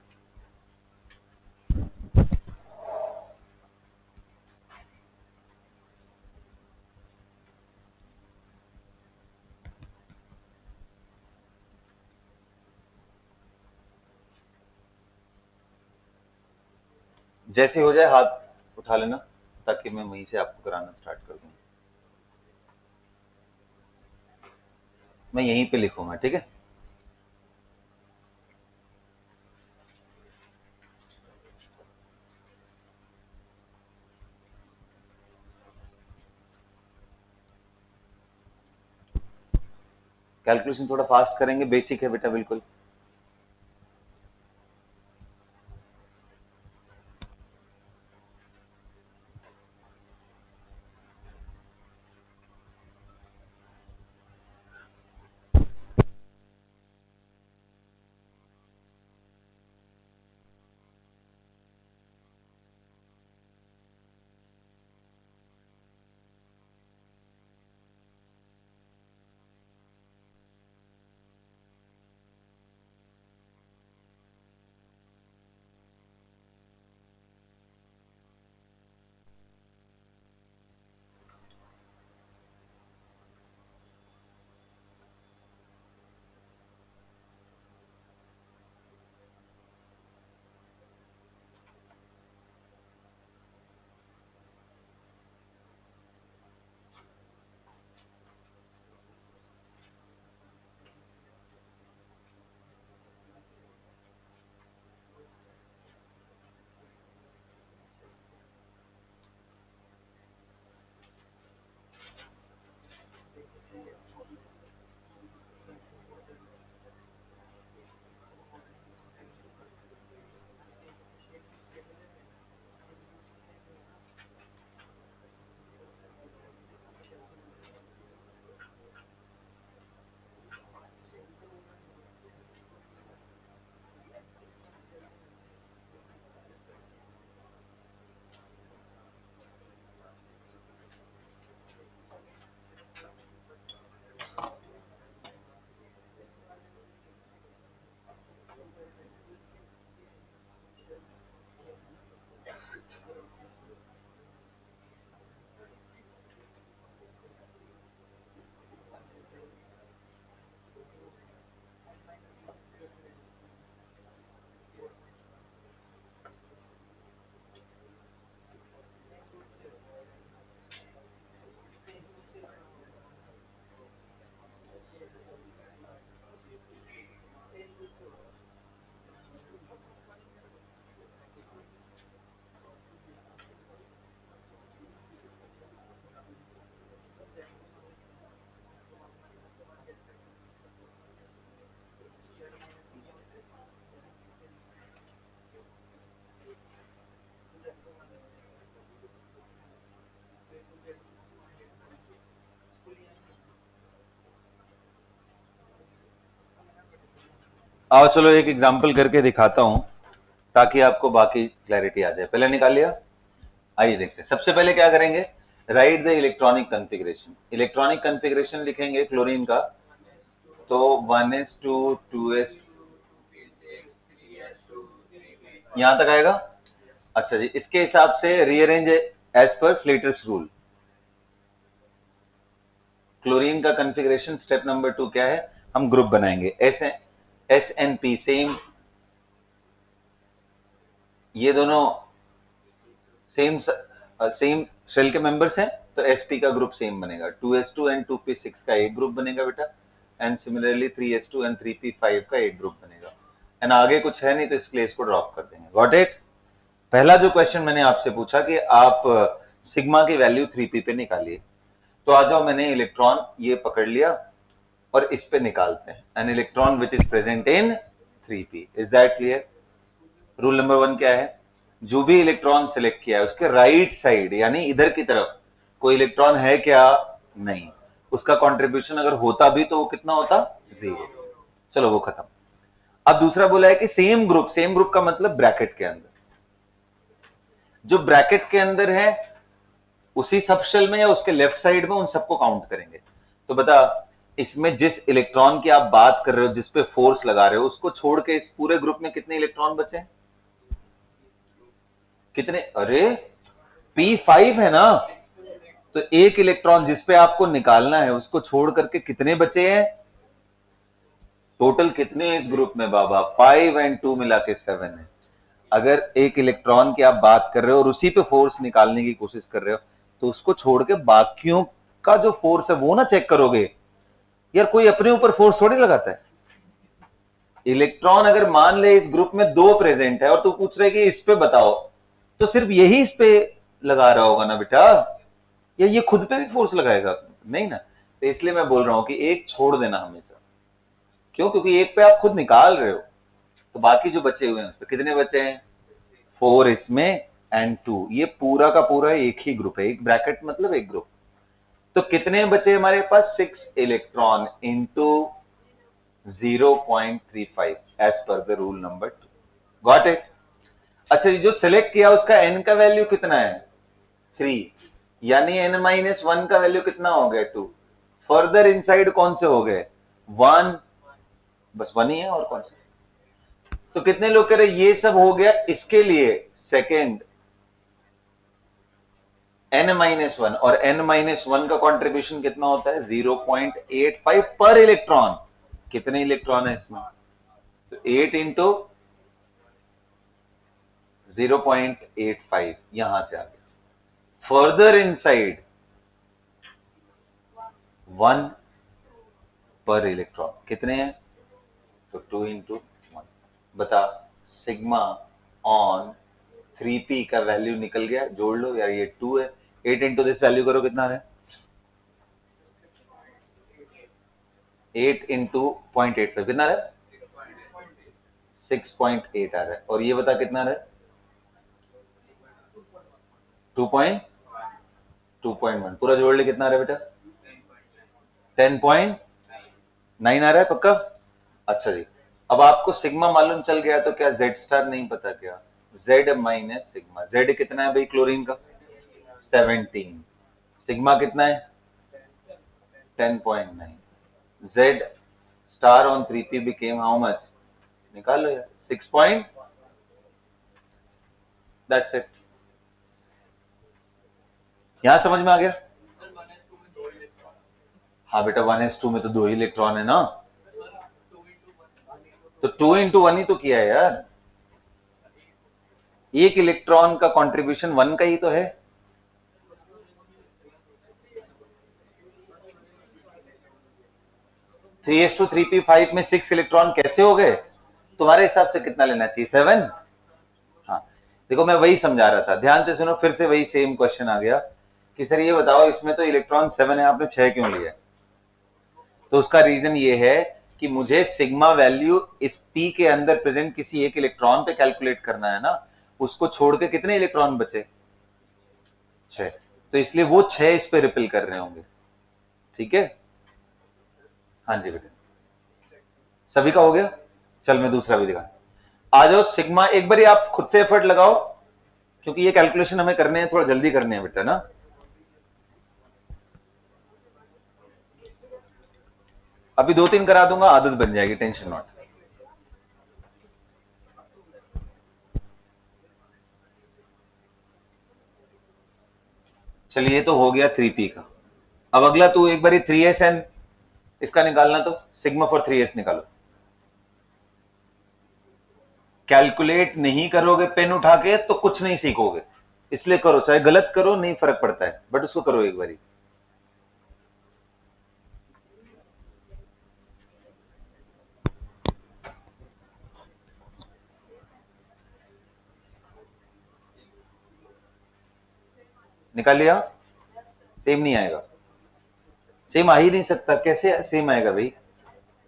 जैसे हो जाए हाथ उठा लेना, ताकि मैं वहीं से आपको कराना स्टार्ट कर दूँ। मैं यहीं पे लिखूंगा, ठीक है। कैलकुलेशन थोड़ा फास्ट करेंगे, बेसिक है बेटा बिल्कुल। आओ चलो एक एग्जांपल करके दिखाता हूं, ताकि आपको बाकी क्लैरिटी आ जाए। पहले निकाल लिया, आइए देखते हैं। सबसे पहले क्या करेंगे, right the electronic configuration. Electronic configuration लिखेंगे क्लोरीन का, तो 1s2 2s, यहां तक आएगा। अच्छा जी, इसके हिसाब से rearrange as per Slater's rule. Chlorine का कॉन्फ़िगरेशन स्टेप नंबर 2 क्या है, हम ग्रुप बनाएंगे। एस एन पी सेम, ये दोनों सेम सेम सेल के मेंबर्स हैं, तो sp का ग्रुप सेम बनेगा। 2s2 एंड 2p6 का एक ग्रुप बनेगा बेटा, and similarly 3s2 and 3p5 का एक ग्रुप बनेगा। एंड आगे कुछ है नहीं, तो इसलिए इसको ड्रॉप कर देंगे। Got it. पहला जो क्वेश्चन मैंने आपसे पूछा कि आप सिग्मा की वैल्यू 3p पे निकालिए, तो आ जाओ, मैंने इलेक्ट्रॉन ये पकड़ लिया और इस पे निकालते हैं। An electron which is present in 3p। Is that clear? Rule number 1 क्या है, जो भी इलेक्ट्रॉन सिलेक्ट किया है उसके राइट साइड यानी इधर की तरफ कोई इलेक्ट्रॉन है क्या, नहीं, उसका कंट्रीब्यूशन अगर होता भी तो वो कितना होता, 0। चलो वो खत्म। अब दूसरा बोला है कि सेम ग्रुप का मतलब ब्रैकेट के अंदर, जो ब्रैकेट के अंदर है उसी सबशेल में या उसके लेफ्ट साइड में उन सबको काउंट करेंगे। तो बता, इसमें जिस इलेक्ट्रॉन की आप बात कर रहे हो, जिस पे फोर्स लगा रहे हो, उसको छोड़ के इस पूरे ग्रुप में कितने इलेक्ट्रॉन बचे, कितने, अरे P5 है ना, तो एक इलेक्ट्रॉन जिस पे आपको निकालना है उसको छोड़ करके कितने बचे हैं, टोटल कितने इस ग्रुप में बाबा, 5 और 2 मिला के 7 है। अगर एक इलेक्ट्रॉन की आप बात कर रहे हो और उसी पे फोर्स निकालने की कोशिश कर रहे हो, तो उसको छोड़ के बाकियों का जो फोर्स है वो ना चेक करोगे यार, कोई अपने ऊपर फोर्स थोड़ी लगाता है। इलेक्ट्रॉन अगर मान ले इस ग्रुप में 2 प्रेजेंट है और तू पूछ रहे कि इस पे बताओ, तो सिर्फ यही इस पे लगा रहा होगा ना बेटा, या ये खुद पे भी फोर्स लगाएगा, नहीं ना। तो इसलिए मैं बोल रहा हूं कि एक छोड़ देना हमेशा, क्यों, क्योंकि एक पे आप खुद निकाल रहे हो, तो बाकी जो बचे हुए हैं उस पे कितने बचे हैं, 4 इसमें एंड 2, ये पूरा का पूरा एक ही ग्रुप है, एक ब्रैकेट मतलब एक ग्रुप। तो कितने बचे हमारे पास, 6 electron into 0.35 as per the rule number 2। Got it. अच्छा, ये जो सिलेक्ट किया उसका n का वैल्यू कितना है, 3, यानी n-1 का वैल्यू कितना हो गया, 2। फर्दर इनसाइड कौन से हो गए, 1, बस 1 ही है और कौन सा। तो कितने लोग कह रहे, ये सब हो गया इसके लिए सेकेंड n-1, और n-1 का कंट्रीब्यूशन कितना होता है, 0.85 पर इलेक्ट्रॉन। कितने इलेक्ट्रॉन है इसमें, तो 8 इंटू 0.85 यहां से आ गया। फर्दर इनसाइड 1 पर इलेक्ट्रॉन, कितने हैं, तो 2 इंटू 1। बता, सिग्मा ऑन 3p का वैल्यू निकल गया, जोड़ लो यार, ये 2 है, 8 इंटू दिस वैल्यू करो, कितना है, 8 इंटू 0.85 कितना है, 6.8 आ रहा है। और ये बता कितना रहा है, 2.1, पूरा जोड़ ले, कितना आ रहा है बेटा, 10.9 आ रहा है पक्का। अच्छा जी, अब आपको सिग्मा मालूम चल गया तो क्या जेड स्टार नहीं पता क्या, जेड माइनस सिग्मा, जेड कितना है भाई क्लोरीन का, 17, सिग्मा कितना है, 10.9, Z star on 3p became how much, निकालो यार, 6 पॉइंट, दैट्स इट। यहां समझ में आ गया, हाँ बेटा 1s2 में तो 2 ही इलेक्ट्रॉन है ना, तो 2 इंटू 1 ही तो किया है यार, एक इलेक्ट्रॉन का कंट्रीब्यूशन 1 का ही तो है। थ्री एस टू 3p5 में 6 इलेक्ट्रॉन कैसे हो गए, तुम्हारे हिसाब से कितना लेना चाहिए, 7। हाँ देखो, मैं वही समझा रहा था, ध्यान से सुनो, फिर से वही सेम क्वेश्चन आ गया कि सर ये बताओ इसमें तो इलेक्ट्रॉन 7 है, आपने 6 क्यों लिया। तो उसका रीजन ये है कि मुझे सिग्मा वैल्यू इस p के अंदर प्रेजेंट किसी एक इलेक्ट्रॉन पे कैलकुलेट करना है ना, उसको छोड़ के कितने इलेक्ट्रॉन बचे, 6, तो इसलिए वो 6 इस पे रिपेल कर रहे होंगे, ठीक है। हाँ जी बेटा, सभी का हो गया, चल मैं दूसरा भी दिखा, आ जाओ सिग्मा, एक बार आप खुद से एफर्ट लगाओ, क्योंकि ये कैलकुलेशन हमें करने हैं, थोड़ा जल्दी करने हैं बेटा ना। अभी 2-3 करा दूंगा, आदत बन जाएगी, टेंशन नॉट। चलिए, तो हो गया 3p का। अब अगला तू एक बार 3sn इसका निकालना, तो सिग्मा फॉर 3s निकालो। कैलकुलेट नहीं करोगे पेन उठा के तो कुछ नहीं सीखोगे, इसलिए करो, चाहे गलत करो नहीं फर्क पड़ता है, बट उसको करो एक बारी। निकाल लिया, सेम नहीं आएगा, सेम आ ही नहीं सकता, कैसे सेम आएगा भाई।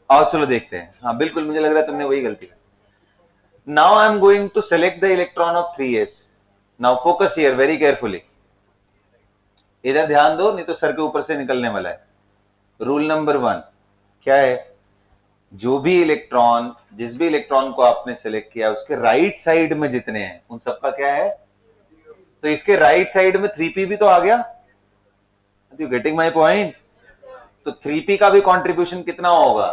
आओ चलो देखते हैं, हाँ बिल्कुल, मुझे लग रहा है तुमने वही गलती की। Now I am going to select the electron of 3s. Now focus here very carefully. इधर ध्यान दो, नहीं तो सर के ऊपर से निकलने वाला है। रूल नंबर 1 क्या है? जो भी इलेक्ट्रॉन, जिस भी इलेक्ट्रॉन को आपने सेलेक्ट किया उसके राइट साइड में जितने हैं उन सबका क्या है? तो इसके राइट साइड में 3p भी तो आ गया। You getting my point? तो 3p का भी कंट्रीब्यूशन कितना होगा?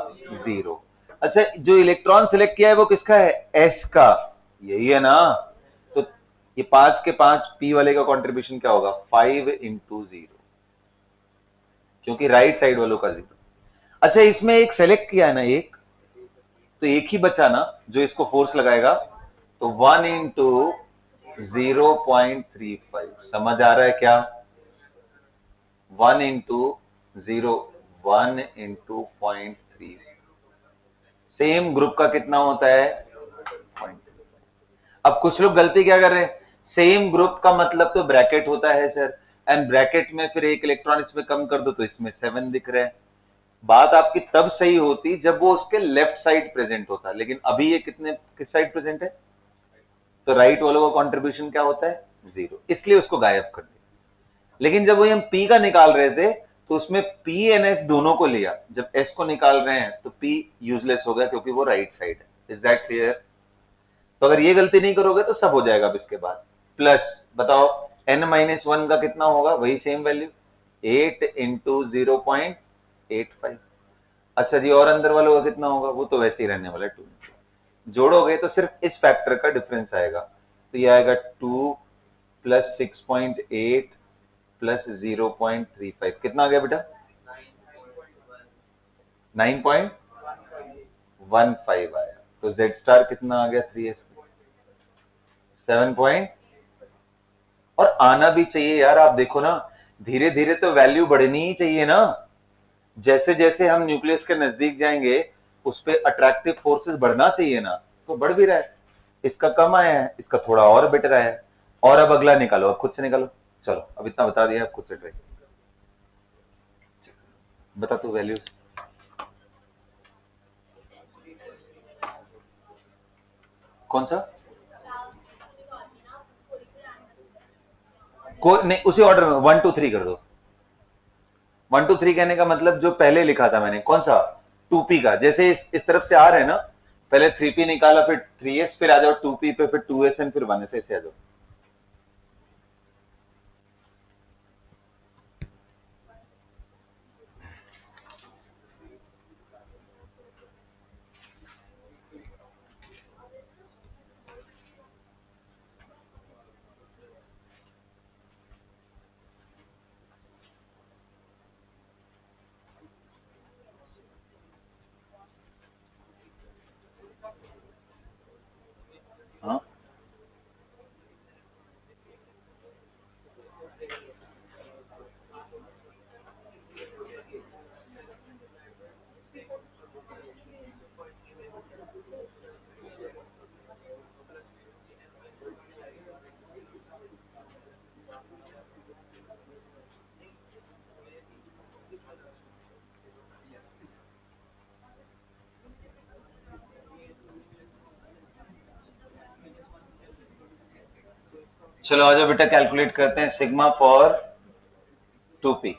0। अच्छा, जो इलेक्ट्रॉन सिलेक्ट किया है वो किसका है? s का, यही है ना? तो ये 5 के 5 p वाले का कंट्रीब्यूशन क्या होगा? 5 इंटू 0, क्योंकि राइट साइड वालों का 0। अच्छा, इसमें एक सेलेक्ट किया है ना, एक तो एक ही बचा ना जो इसको फोर्स लगाएगा, तो 1 इंटू 0.35। समझ आ रहा है क्या? 1 इंटू 0, 1 इंटू 0.3। सेम ग्रुप का कितना होता है? 0.3। अब कुछ लोग गलती क्या कर रहे हैं? सेम ग्रुप का मतलब तो ब्रैकेट होता है सर, एंड ब्रैकेट में फिर एक इलेक्ट्रॉन इसमें कम कर दो तो इसमें 7 दिख रहा है। बात आपकी तब सही होती जब वो उसके लेफ्ट साइड प्रेजेंट होता, लेकिन अभी ये किस साइड प्रेजेंट है? तो राइट वालों का कंट्रीब्यूशन क्या होता है? 0, इसलिए उसको गायब कर दिया। लेकिन जब वो हम P का निकाल रहे थे तो उसमें P एंड S दोनों को लिया, जब S को निकाल रहे हैं तो P यूजलेस हो गया क्योंकि वो राइट साइड है। Is that clear? तो अगर ये गलती नहीं करोगे तो सब हो जाएगा। अब इसके बाद प्लस बताओ n-1 का कितना होगा? वही सेम वैल्यू 8 इंटू 0.85। अच्छा जी, और अंदर वालों का कितना होगा? वो तो वैसे ही रहने वाला है 2। जोड़ोगे तो सिर्फ इस फैक्टर का डिफरेंस आएगा, तो ये आएगा 2 प्लस 6.8 प्लस 0.35। कितना आ गया बेटा? 9.15 आया। तो Z स्टार कितना आ गया? 3s 7 और आना भी चाहिए यार। आप देखो ना, धीरे धीरे तो वैल्यू बढ़नी ही चाहिए ना। जैसे जैसे हम न्यूक्लियस के नजदीक जाएंगे उस पे अट्रैक्टिव फोर्सेस बढ़ना चाहिए ना, तो बढ़ भी रहा है। इसका कम आया है, इसका थोड़ा और बेटर आया है। और अब अगला निकालो, अब खुद से निकालो। चलो, अब इतना बता दिया, अब खुद से ट्राई बता तू वैल्यूज। कौन सा? कोई नहीं, उसी ऑर्डर में 1 2 3 कर दो। 1 2 3 कहने का मतलब जो पहले लिखा था मैंने, कौन सा? 2p का। जैसे इस तरफ से आ रहे हैं ना, पहले 3p निकाला, फिर 3s, फिर आ जाओ 2p पे, फिर 2s एंड फिर 1s, ऐसे आ जाओ। हाँ, चलो आ जाओ बेटा, कैलकुलेट करते हैं सिग्मा फॉर 2p।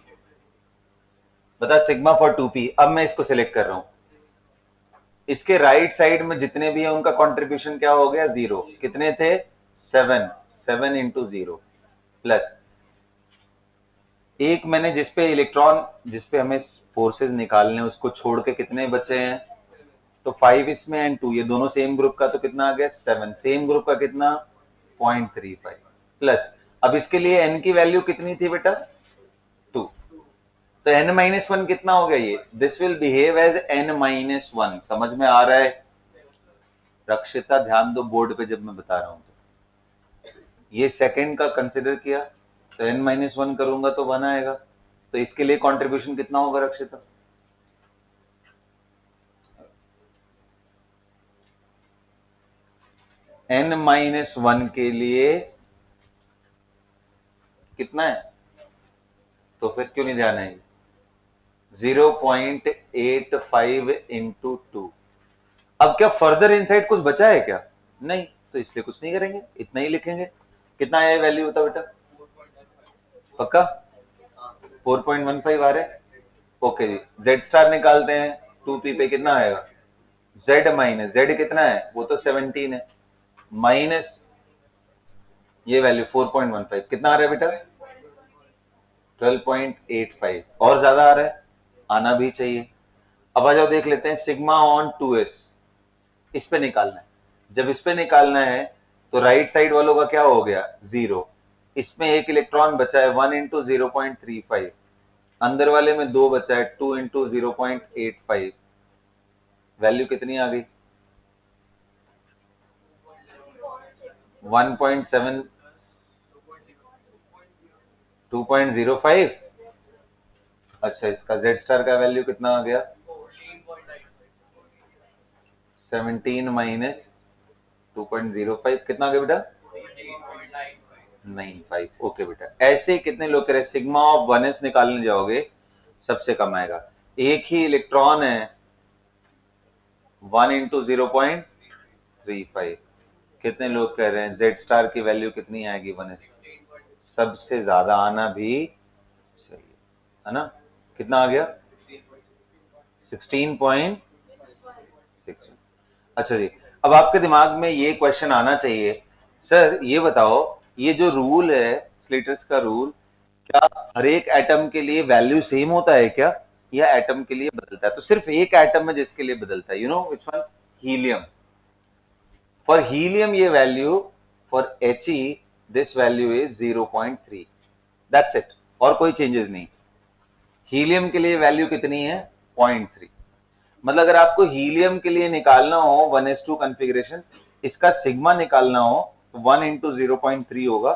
बता सिग्मा फॉर 2p। अब मैं इसको सिलेक्ट कर रहा हूं, इसके राइट साइड में जितने भी हैं उनका कंट्रीब्यूशन क्या हो गया? 0। कितने थे? 7। 7 इंटू 0 प्लस एक मैंने जिसपे इलेक्ट्रॉन, जिसपे हमें फोर्सेस निकालने उसको छोड़ के कितने बचे हैं? तो 5 इसमें एंड 2, ये दोनों सेम ग्रुप का, तो कितना आ गया? 7। सेम ग्रुप का कितना? 0.35 प्लस। अब इसके लिए n की वैल्यू कितनी थी बेटा? 2। तो n-1 कितना हो गया? ये this will behave as n-1। समझ में आ रहा है? रक्षिता ध्यान दो बोर्ड पे जब मैं बता रहा हूं। ये सेकंड का कंसिडर किया, तो n-1 करूंगा तो 1 आएगा। तो इसके लिए कंट्रीब्यूशन कितना होगा रक्षिता? n-1 के लिए कितना है? तो फिर क्यों नहीं ध्यान है? 0.85 इंटू 2। अब क्या फर्दर इनसाइड कुछ बचा है क्या? नहीं, तो इसलिए कुछ नहीं करेंगे, इतना ही लिखेंगे। कितना आया वैल्यू बता बेटा? पक्का 4.15 आ रहा है। ओके जी, जेड स्टार निकालते हैं। 2p पे कितना आएगा? जेड माइनस जेड कितना है? वो तो 17 है, माइनस ये वैल्यू 4.15 कितना आ रहा है बेटा? 12.85। और ज्यादा आ रहा है, आना भी चाहिए। अब आ जाओ देख लेते हैं सिग्मा ऑन 2s, इस पे निकालना है। जब इस पे निकालना है तो राइट साइड वालों का क्या हो गया? 0। इसमें एक इलेक्ट्रॉन बचा है 1 इंटू 0.35, अंदर वाले में 2 बचा है 2 इंटू 0.85। वैल्यू कितनी आ गई? 1.7, 2.05। अच्छा, इसका जेड स्टार का वैल्यू कितना आ गया? 17 माइनस 2.05 कितना आ गया बेटा? 95। ओके बेटा, ऐसे ही कितने लोग कह रहे सिग्मा ऑफ 1s निकालने जाओगे सबसे कम आएगा। एक ही इलेक्ट्रॉन है, 1 इंटू 0.35। कितने लोग कह रहे हैं जेड स्टार की वैल्यू कितनी आएगी 1s? सबसे ज्यादा आना भी चाहिए, है ना? कितना आ गया? 16.6। अच्छा जी, अब आपके दिमाग में ये क्वेश्चन आना चाहिए, सर ये बताओ, ये जो रूल है स्लिटर्स का रूल, क्या हर एक एटम के लिए वैल्यू सेम होता है क्या, या एटम के लिए बदलता है? तो सिर्फ एक एटम है जिसके लिए बदलता है, you know which one? Helium. For helium ये value, for He this value is 0.3, that's it, और कोई चेंजेस नहीं। हीलियम के लिए वैल्यू कितनी है? 0.3। मतलब अगर आपको हीलियम के लिए निकालना हो 1s2 कॉन्फ़िगरेशन, इसका सिग्मा निकालना हो तो 1 इंटू 0.3 होगा,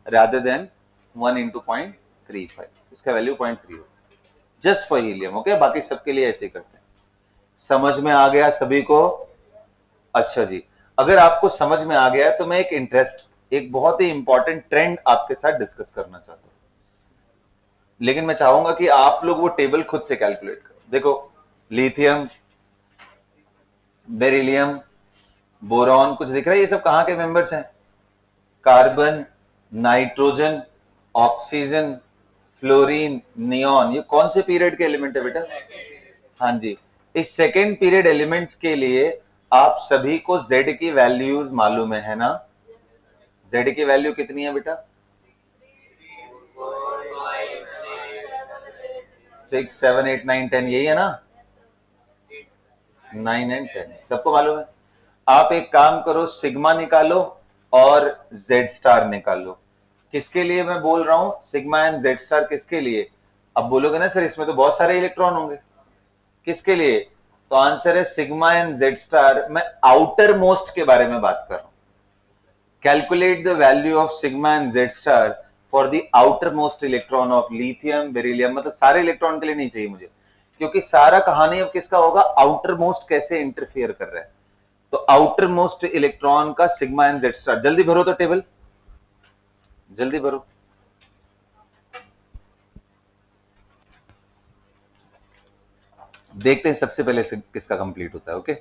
रादर देन 1 इंटू 0.35। इसका वैल्यू 0.3 होगा जस्ट फॉर हीलियम। ओके, बाकी सबके लिए ऐसे करते हैं। समझ में आ गया सभी को? अच्छा जी, अगर आपको समझ में आ गया तो मैं एक बहुत ही इंपॉर्टेंट ट्रेंड आपके साथ डिस्कस करना चाहता हूं, लेकिन मैं चाहूंगा कि आप लोग वो टेबल खुद से कैलकुलेट करो। देखो, लिथियम, बेरिलियम, बोरॉन, कुछ दिख रहा है? ये सब कहाँ के मेंबर्स हैं? Carbon, nitrogen, oxygen, fluorine, neon, ये कौन से पीरियड के एलिमेंट है बेटा? हाँ जी, इस सेकेंड पीरियड एलिमेंट्स के लिए आप सभी को जेड की वैल्यूज मालूम है ना? जेड की वैल्यू कितनी है बेटा? 6, 7, 8, 9, 10, यही है ना? 9 एंड 10 सबको मालूम है। आप एक काम करो, सिग्मा निकालो और जेड स्टार निकालो। किसके लिए मैं बोल रहा हूं सिग्मा एंड जेड स्टार? किसके लिए? अब बोलोगे ना सर इसमें तो बहुत सारे इलेक्ट्रॉन होंगे, किसके लिए? तो आंसर है सिग्मा एंड जेड स्टार। मैं आउटर मोस्ट के बारे में बात कर रहा हूं। Calculate the value of sigma and Z star for the outer most electron of lithium, beryllium. मतलब सारे इलेक्ट्रॉन के लिए नहीं चाहिए मुझे, क्योंकि सारा कहानी अब किसका होगा? आउटर मोस्ट कैसे इंटरफियर कर रहा है। तो आउटर मोस्ट इलेक्ट्रॉन का सिग्मा एंड जेड स्टार जल्दी भरो तो टेबल, जल्दी भरो। देखते हैं सबसे पहले किसका कंप्लीट होता है। Okay,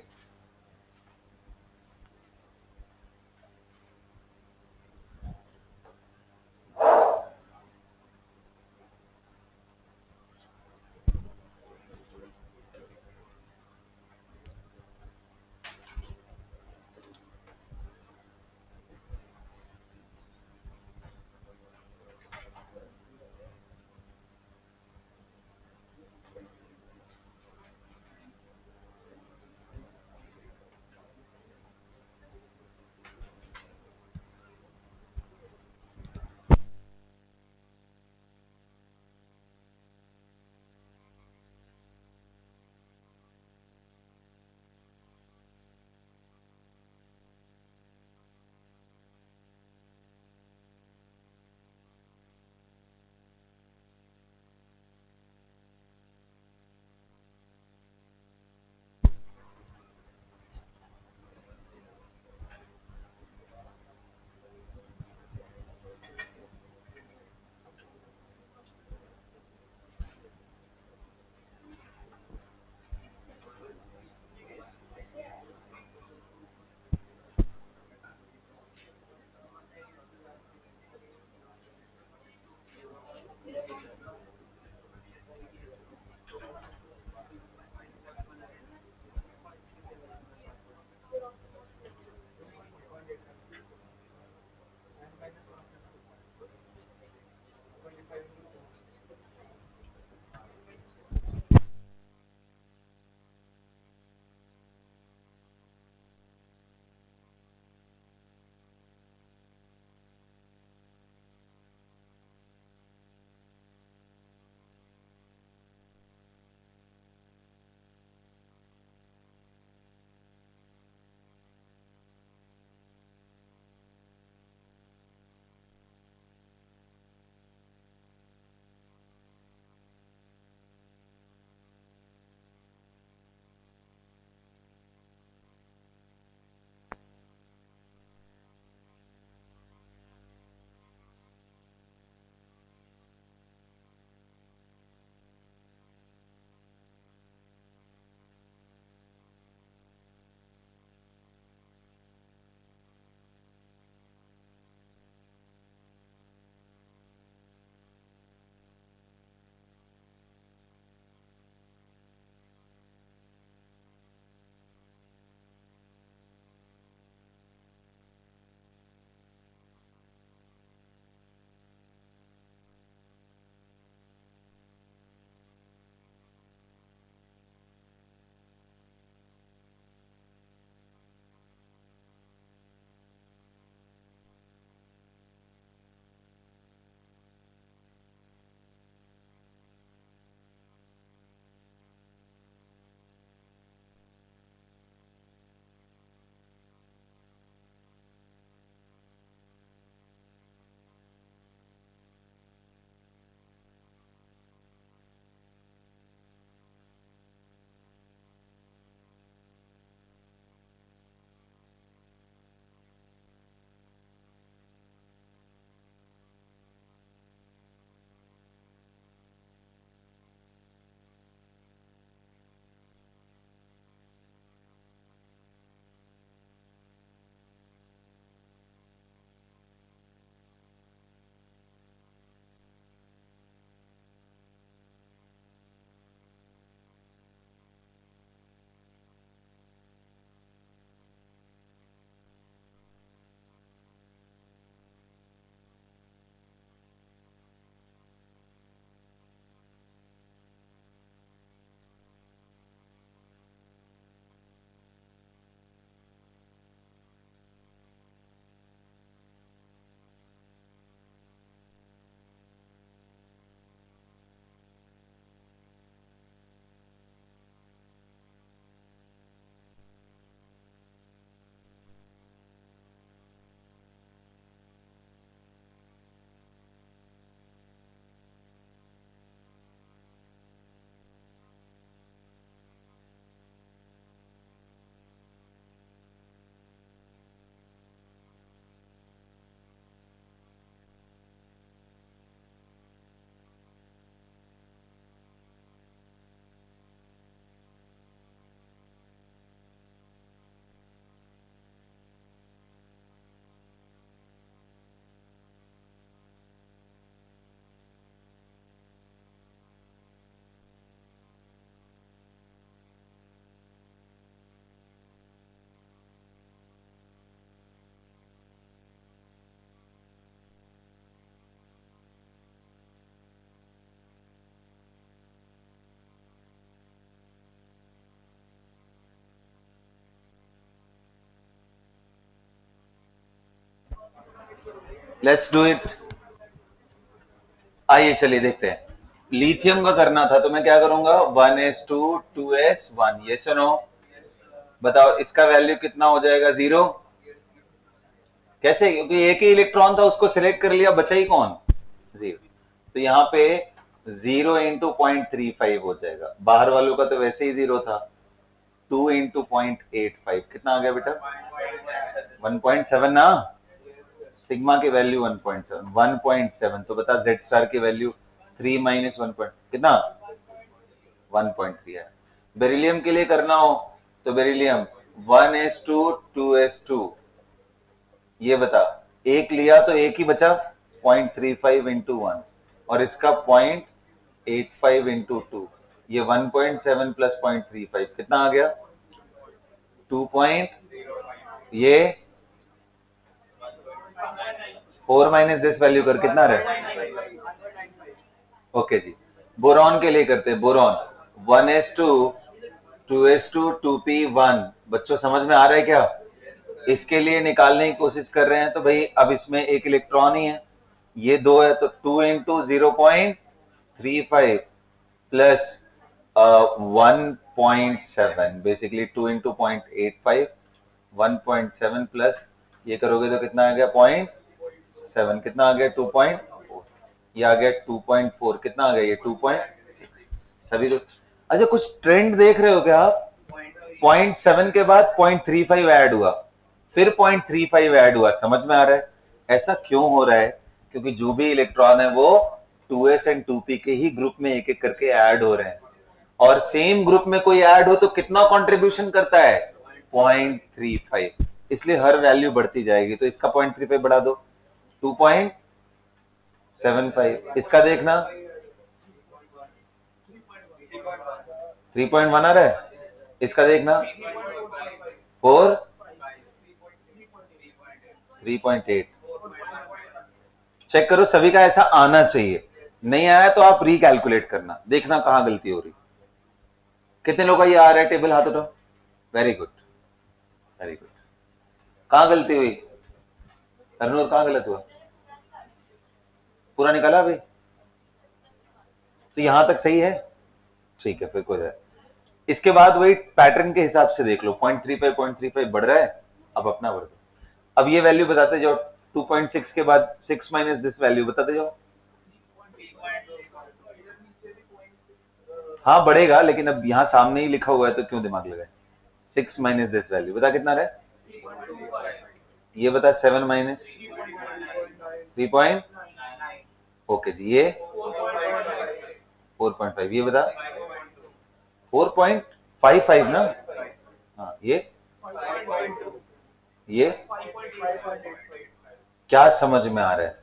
let's do it. आइए चलिए देखते हैं। लिथियम का करना था तो मैं क्या करूंगा, 1s2 2s1, ये सुनो बताओ इसका वैल्यू कितना हो जाएगा, 0। कैसे, क्योंकि एक ही इलेक्ट्रॉन था उसको सिलेक्ट कर लिया, बचा ही कौन, 0। तो यहाँ पे 0 इंटू 0.35 हो जाएगा, बाहर वालों का तो वैसे ही 0 था। 2 इंटू 0.85 कितना आ गया बेटा, 1.7 ना। सिग्मा की वैल्यू 1.7, 1.7 तो बता जेड स्टार की वैल्यू 3 माइनस 1 कितना, 1.3 है। बेरिलियम के लिए करना हो तो बेरिलियम 1s2 2s2, ये बता एक लिया तो एक ही बचा, 0.35 इंटू 1, और इसका 0.85 इंटू 2, ये 1.7 प्लस 0.35 कितना आ गया, 2 ये 4 माइनस दिस वैल्यू कर कितना रहे। ओके जी, बोरॉन के लिए करते हैं। बोरॉन 1s2 2s2 2p1, बच्चों समझ में आ रहा है क्या। इसके लिए निकालने की कोशिश कर रहे हैं तो भाई अब इसमें एक इलेक्ट्रॉन ही है, ये दो है, तो 2 into 0.35 plus 1.7, basically 2 into 0.85, 1.7 plus ये करोगे तो कितना आ गया, 0.7, कितना आ गया 2.4, ये आ गया 2.4, कितना आ गया ये 2.6। सभी तो अच्छा, कुछ ट्रेंड देख रहे हो क्या आप, 0.7 के बाद 0.35 ऐड हुआ, फिर 0.35 ऐड हुआ, समझ में आ रहा है ऐसा क्यों हो रहा है, क्योंकि जो भी इलेक्ट्रॉन है वो 2s एंड 2p के ही ग्रुप में एक एक करके ऐड हो रहे हैं, और सेम ग्रुप में कोई ऐड हो तो कितना कंट्रीब्यूशन करता है, 0.35, इसलिए हर वैल्यू बढ़ती जाएगी, तो इसका 0.35 बढ़ा दो, 2.75, इसका देखना 3.1 आ रहा है, इसका देखना 4 3.8, चेक करो सभी का ऐसा आना चाहिए, नहीं आया तो आप रिकैलकुलेट करना, देखना कहां गलती हो रही। कितने लोग का ये आ रहा है टेबल, हाथ उठाओ, वेरी गुड वेरी गुड। कहां गलती हुई, हरनूर कहां गलत हुआ, पूरा निकाला भाई, तो यहां तक सही है, ठीक है फिर कोई है। इसके बाद वही पैटर्न के हिसाब से देख लो, 0.35 बढ़ रहा है, अब अपना बढ़ दो। अब ये वैल्यू बताते जाओ, 2.6 के बाद 6 माइनस दिस वैल्यू बताते जाओ। हाँ बढ़ेगा, लेकिन अब यहाँ सामने ही लिखा हुआ है तो क्यों दिमाग लगाए। 6 माइनस दिस वैल्यू बता कितना रहा है, ये बता 7 माइनस 3. ओके जी, ये 4.5, ये बता 4.55 ना, हाँ ये क्या समझ में आ रहा है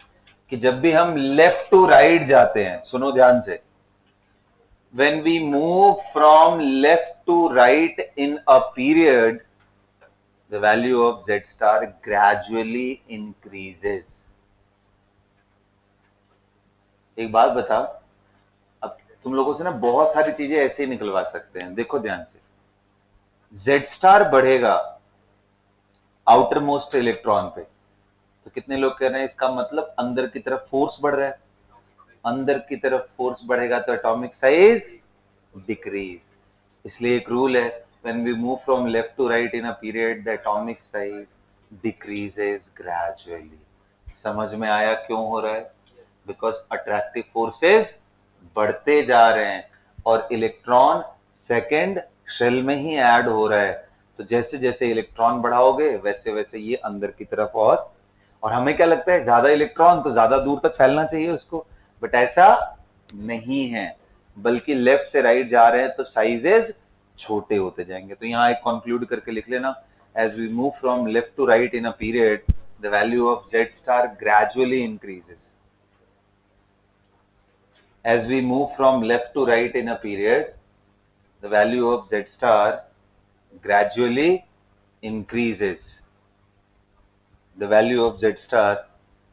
कि जब भी हम लेफ्ट टू राइट जाते हैं, सुनो ध्यान से, when we move from left to right in a period, the value of z star gradually increases। एक बात बता, अब तुम लोगों से ना बहुत सारी चीजें ऐसे ही निकलवा सकते हैं, देखो ध्यान से, z स्टार बढ़ेगा आउटर मोस्ट इलेक्ट्रॉन पे, तो कितने लोग कह रहे हैं इसका मतलब अंदर की तरफ फोर्स बढ़ रहा है, अंदर की तरफ फोर्स बढ़ेगा तो एटॉमिक साइज डिक्रीज, इसलिए एक रूल है, when we move from left to right in a period the atomic size decreases gradually। समझ में आया क्यों हो रहा है, बिकॉज अट्रैक्टिव फोर्सेस बढ़ते जा रहे हैं और इलेक्ट्रॉन सेकेंड शेल में ही ऐड हो रहा है, तो जैसे जैसे इलेक्ट्रॉन बढ़ाओगे वैसे वैसे ये अंदर की तरफ, और हमें क्या लगता है ज्यादा इलेक्ट्रॉन तो ज्यादा दूर तक फैलना चाहिए उसको, बट ऐसा नहीं है, बल्कि लेफ्ट से राइट जा रहे हैं तो साइजेस छोटे होते जाएंगे। तो यहाँ एक कंक्लूड करके लिख लेना, as we move from left to right in a period the value of Z star gradually increases. As we move from left to right in a period, the value of Z star gradually increases. The value of Z star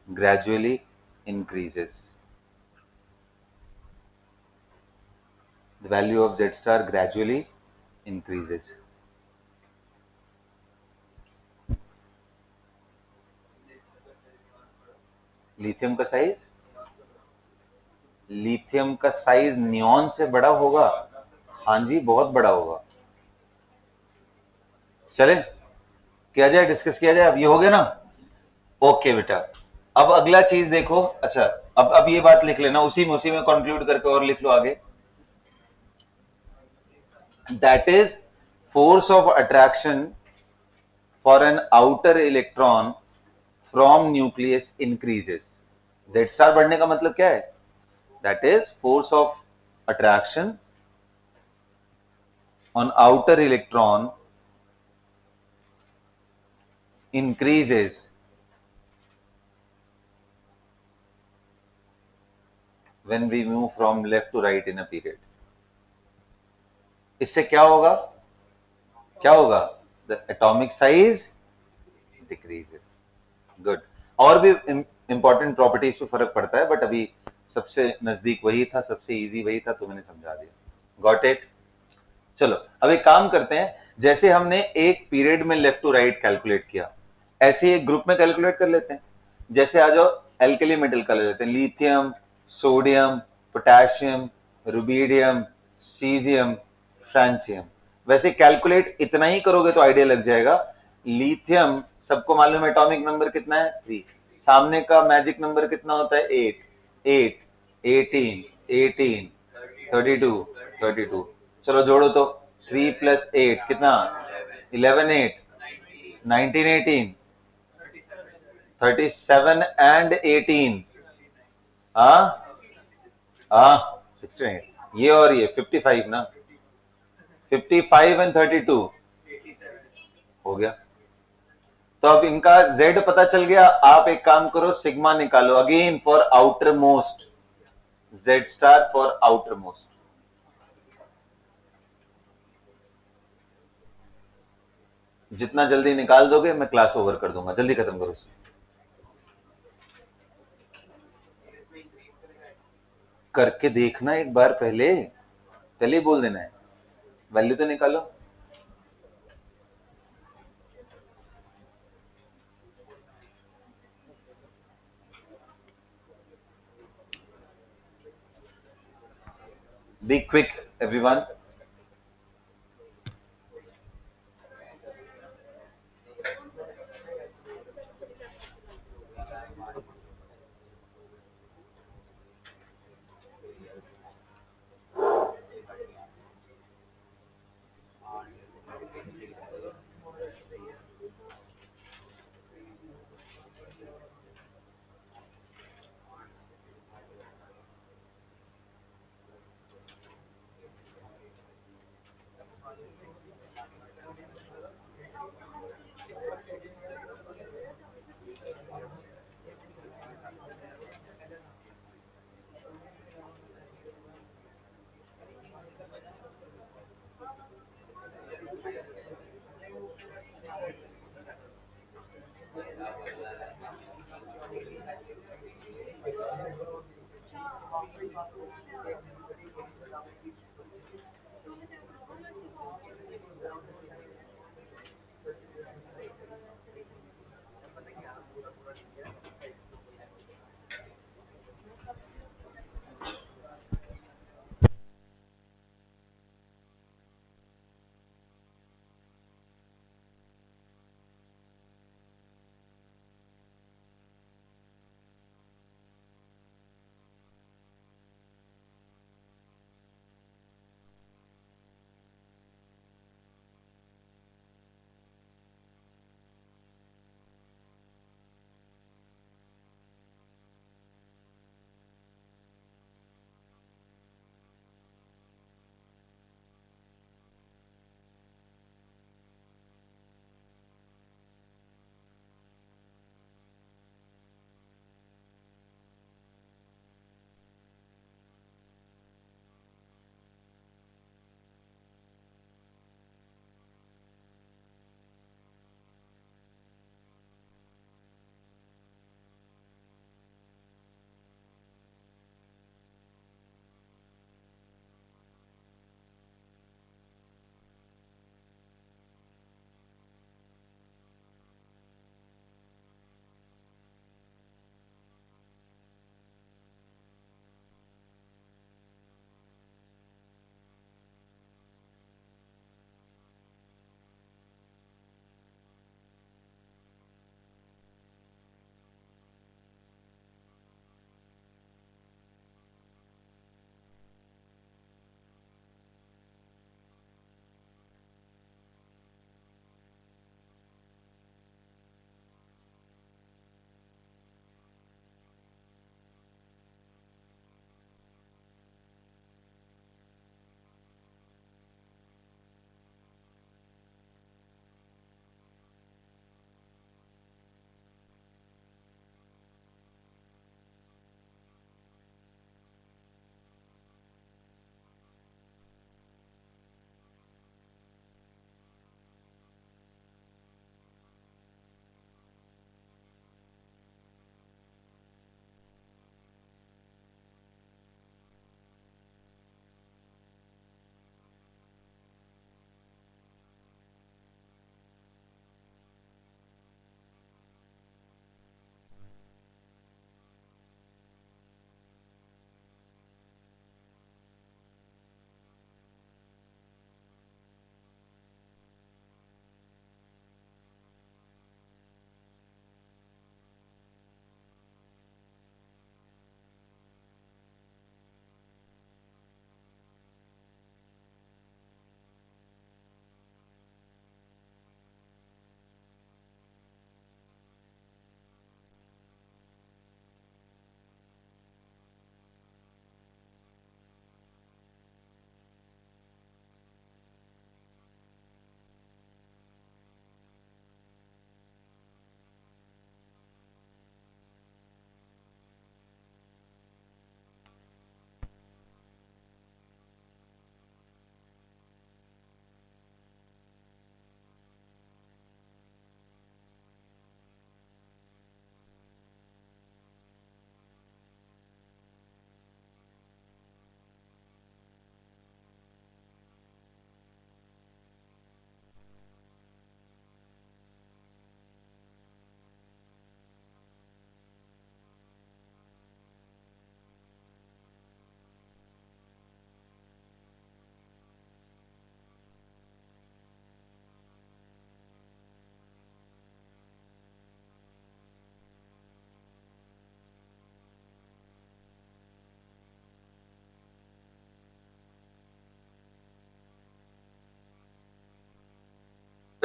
gradually increases. The value of Z star gradually increases. Lithium का साइज, लिथियम का साइज नियॉन से बड़ा होगा? हाँ जी, बहुत बड़ा होगा। चले किया जाए, डिस्कस किया जाए। अब ये हो गया ना? ओके बेटा, अब अगला चीज देखो। अच्छा, अब ये बात लिख लेना, उसी में कंक्लूड करके और लिख लो आगे। That is force of attraction for an outer electron from nucleus increases. Z star बढ़ने का मतलब क्या है? That is force of attraction on outer electron increases when we move from left to right in a period. इससे क्या होगा? क्या होगा? The atomic size decreases. Good. और भी इंपॉर्टेंट प्रॉपर्टीज पे फर्क पड़ता है, बट अभी सबसे नजदीक वही था, सबसे इजी वही था, तो मैंने समझा दिया। Got it? चलो अब एक काम करते हैं, जैसे हमने एक पीरियड में लेफ्ट टू राइट कैलकुलेट किया, ऐसे एक ग्रुप में कैलकुलेट कर लेते हैं। जैसे आ जाओ, एल्कली मेटल का ले लेते हैं, lithium, sodium, potassium, rubidium, caesium, francium. वैसे कैलकुलेट इतना ही करोगे तो आइडिया लग जाएगा। लिथियम सबको मालूम है, एटॉमिक नंबर कितना है? 3। सामने का मैजिक नंबर कितना होता है? 8। 8, 18, 18, 32, 32। चलो जोड़ो तो, 3 + 8 कितना? 11, 8, 19, 18, 37 एंड 18। हाँ हाँ, 16। ये और ये 55 ना, 55 एंड 32 हो गया। तो अब इनका Z पता चल गया। आप एक काम करो, सिग्मा निकालो again for outer most, Z star for outer most. जितना जल्दी निकाल दोगे मैं क्लास ओवर कर दूंगा, जल्दी खत्म करो। करके देखना एक बार, पहले ही बोल देना है। वैल्यू तो निकालो। Be quick everyone.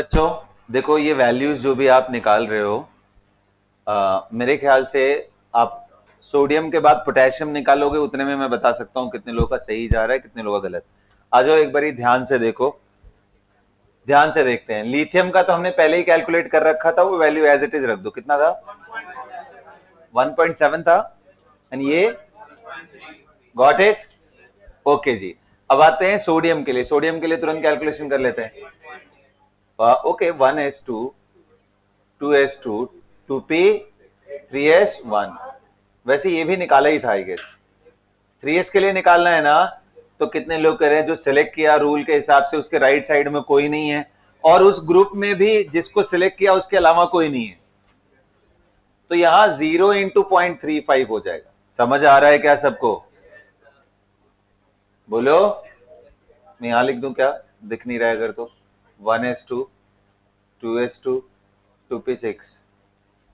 बच्चों देखो, ये वैल्यूज जो भी आप निकाल रहे हो, मेरे ख्याल से आप सोडियम के बाद पोटेशियम निकालोगे, उतने में मैं बता सकता हूँ कितने लोगों का सही जा रहा है, कितने लोगों का गलत। आ जाओ एक बारी ध्यान से देखो, ध्यान से देखते हैं। लिथियम का तो हमने पहले ही कैलकुलेट कर रखा था, वो वैल्यू एज इट इज रख दो। कितना था? 1.7 था। एंड ये गॉट इट। ओके जी। अब आते हैं सोडियम के लिए। सोडियम के लिए तुरंत कैलकुलेशन कर लेते हैं। Okay, 1s2 2s2 2p 3s1। वैसे ये भी निकाला ही था आई गेस। 3s के लिए निकालना है ना, तो कितने लोग कह रहे हैं जो सिलेक्ट किया रूल के हिसाब से उसके राइट साइड में कोई नहीं है, और उस ग्रुप में भी जिसको सिलेक्ट किया उसके अलावा कोई नहीं है, तो यहां 0 इंटू 0.35 हो जाएगा। समझ आ रहा है क्या सबको? बोलो। मैं यहां लिख दूं क्या? दिख नहीं रहा है अगर तो। 1s2 2s2 2p6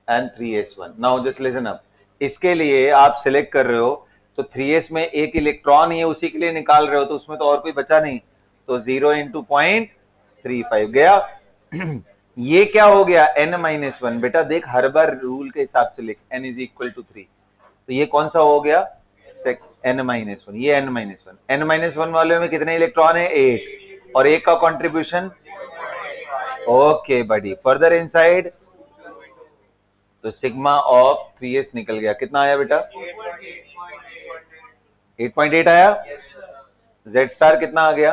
and 3s1। Now just listen up. इसके लिए आप सिलेक्ट कर रहे हो, तो 3s में एक इलेक्ट्रॉन ही है, उसी के लिए निकाल रहे हो, तो उसमें तो और कोई बचा नहीं, तो 0 इंटू 0.35 गया। ये क्या हो गया? n-1। बेटा देख, हर बार रूल के हिसाब से लिख, n इज इक्वल टू 3। तो ये कौन सा हो गया? n-1। ये n-1। n-1 वाले में कितने इलेक्ट्रॉन है? 8। और एक का कॉन्ट्रीब्यूशन। ओके बडी, फर्दर इनसाइड, तो सिग्मा ऑफ 3s निकल गया। कितना आया बेटा? 8.8 आया। जेड स्टार कितना आ गया?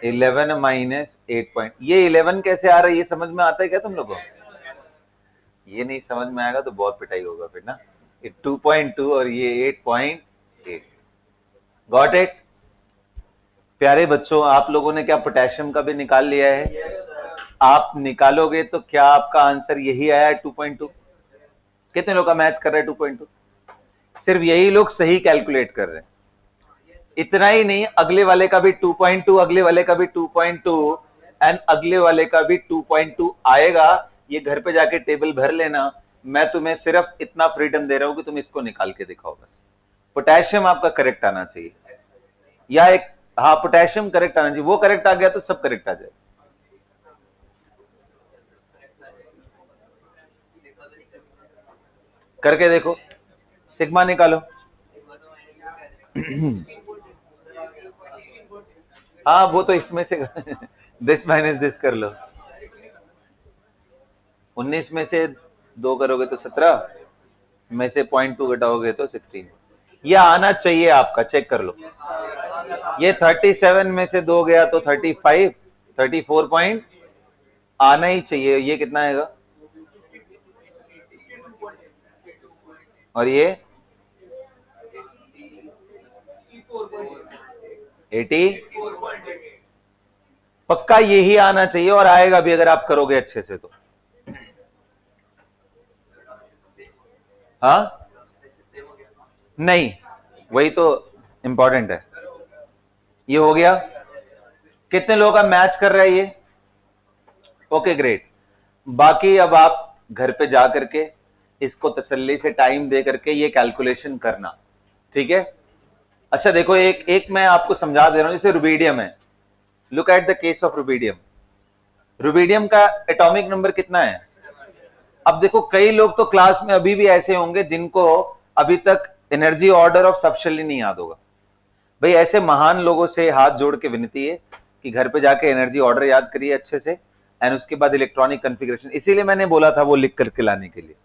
11 माइनस 8 पॉइंट। ये 11 कैसे आ रहा है, ये समझ में आता है क्या तुम लोगों को? ये नहीं समझ में आएगा तो बहुत पिटाई होगा फिर ना। ये 2.2 और ये 8.8। Got it? प्यारे बच्चों, आप लोगों ने क्या पोटेशियम का भी निकाल लिया है? आप निकालोगे तो क्या आपका आंसर यही आया 2.2? कितने लोग का मैच कर रहे हैं 2.2? सिर्फ यही लोग सही कैलकुलेट कर रहे हैं। इतना ही नहीं, अगले वाले का भी 2.2, अगले वाले का भी 2.2 एंड अगले वाले का भी 2.2 आएगा। ये घर पे जाके टेबल भर लेना। मैं तुम्हें सिर्फ इतना फ्रीडम दे रहा हूं कि तुम इसको निकाल के दिखाओ बस। पोटेशियम आपका करेक्ट आना चाहिए, या एक, हाँ पोटेशियम करेक्ट आना चाहिए। वो करेक्ट आ गया तो सब करेक्ट आ जाए। करके देखो, सिग्मा निकालो। हाँ वो तो इसमें से दिस माइनस दिस कर लो। 19 में से 2 करोगे तो 17, में से 0.2 घटाओगे तो 16। ये आना चाहिए आपका, चेक कर लो। ये 37 में से 2 गया तो 35, 34 पॉइंट आना ही चाहिए। ये कितना आएगा? और ये 80। पक्का यही आना चाहिए, और आएगा भी अगर आप करोगे अच्छे से तो। हाँ नहीं, वही तो इंपॉर्टेंट है। ये हो गया। कितने लोगों का मैच कर रहा है ये? Okay great. बाकी अब आप घर पे जा करके इसको तसल्ली से टाइम दे करके ये कैलकुलेशन करना, ठीक है? अच्छा देखो, एक एक मैं आपको समझा दे रहा हूं। जैसे रुबीडियम है, look at the case of rubidium. Rubidium का एटॉमिक नंबर कितना है? अब देखो, कई लोग तो क्लास में अभी भी ऐसे होंगे जिनको अभी तक एनर्जी ऑर्डर ऑफ सबशेल नहीं याद होगा। भाई ऐसे महान लोगों से हाथ जोड़ के विनती है कि घर पे जाके एनर्जी ऑर्डर याद करिए अच्छे से, एंड उसके बाद इलेक्ट्रॉनिक कॉन्फ़िगरेशन। इसीलिए मैंने बोला था वो लिख करके लाने के लिए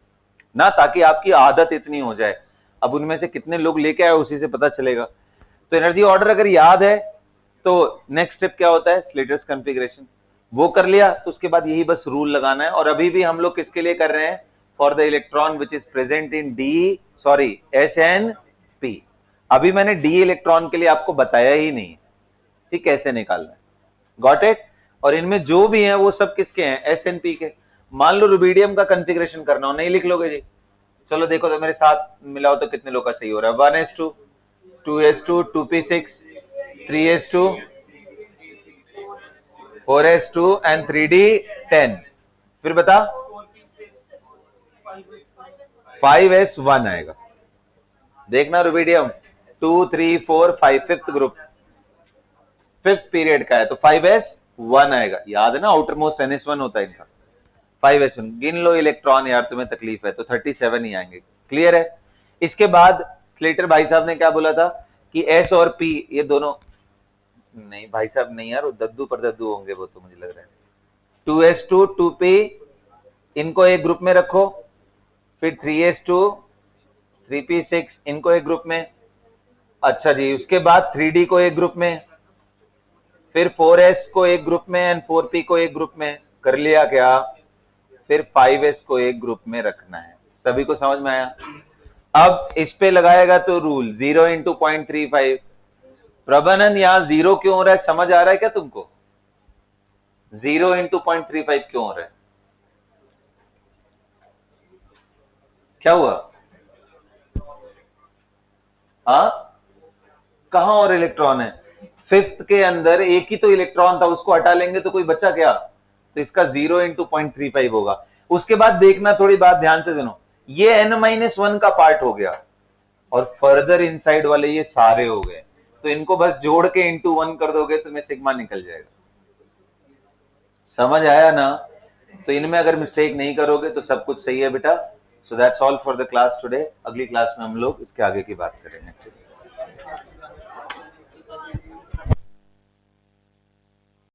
ना, ताकि आपकी आदत इतनी हो जाए। अब उनमें से कितने लोग लेके आए उसी से पता चलेगा। तो एनर्जी ऑर्डर अगर याद है तो नेक्स्ट स्टेप क्या होता है? Slater's configuration. वो कर लिया तो उसके बाद यही बस रूल लगाना है। और अभी भी हम लोग किसके लिए कर रहे हैं? For the electron which is present in D, sorry SN_P। अभी मैंने डी इलेक्ट्रॉन के लिए आपको बताया ही नहीं कि कैसे निकालना है। Got it? और इनमें जो भी है वो सब किसके हैं? SN_P के। मान लो रुबीडियम का कॉन्फ़िगरेशन करना हो, नहीं लिख लोगे जी? चलो देखो तो मेरे साथ मिलाओ तो कितने लोग का सही हो रहा है। 1s2 2s2 2p6 3s2 4s2 and 3d10। फिर बता, 5s1 आएगा। देखना rubidium 2 3 4 5, fifth group, fifth period का है, तो 5s 1 आएगा, याद है ना, आउटर मोस्ट NS1 होता है इनका। 5s1 गिन लो इलेक्ट्रॉन यार, तुम्हें तकलीफ है तो 37 ही आएंगे। क्लियर है। इसके बाद स्लेटर भाई साहब ने क्या बोला था कि S और P ये दोनों, नहीं भाई साहब नहीं यार, वो दद्दू पर दद्दू होंगे वो, तो मुझे लग रहा है 2s2 2p इनको एक ग्रुप में रखो, फिर 3s2 3p6 इनको एक ग्रुप में। अच्छा जी, उसके बाद 3d को एक ग्रुप में, फिर 4s को एक ग्रुप में एंड 4p को एक ग्रुप में। कर लिया क्या? फिर 5s को एक ग्रुप में रखना है। सभी को समझ में आया? अब इस पे लगाएगा तो रूल 0 इंटू 0.35। प्रबंधन यहां 0 क्यों हो रहा है, समझ आ रहा है क्या तुमको? 0 इंटू 0.35 क्यों हो रहा है? क्या हुआ? हाँ, कहां और इलेक्ट्रॉन है? फिफ्थ के अंदर एक ही तो इलेक्ट्रॉन था, उसको हटा लेंगे तो कोई बचा क्या? तो इसका 0 इंटू 0.35 होगा। उसके बाद देखना, थोड़ी बात ध्यान से सुनो, ये n-1 का पार्ट हो गया और फर्दर इनसाइड वाले ये सारे हो गए, तो इनको बस जोड़ के इंटू 1 कर दोगे तो तुम्हें सिग्मा निकल जाएगा। समझ आया ना? तो इनमें अगर मिस्टेक नहीं करोगे तो सब कुछ सही है बेटा। So that's all for the class today. अगली क्लास में हम लोग इसके आगे की बात करेंगे।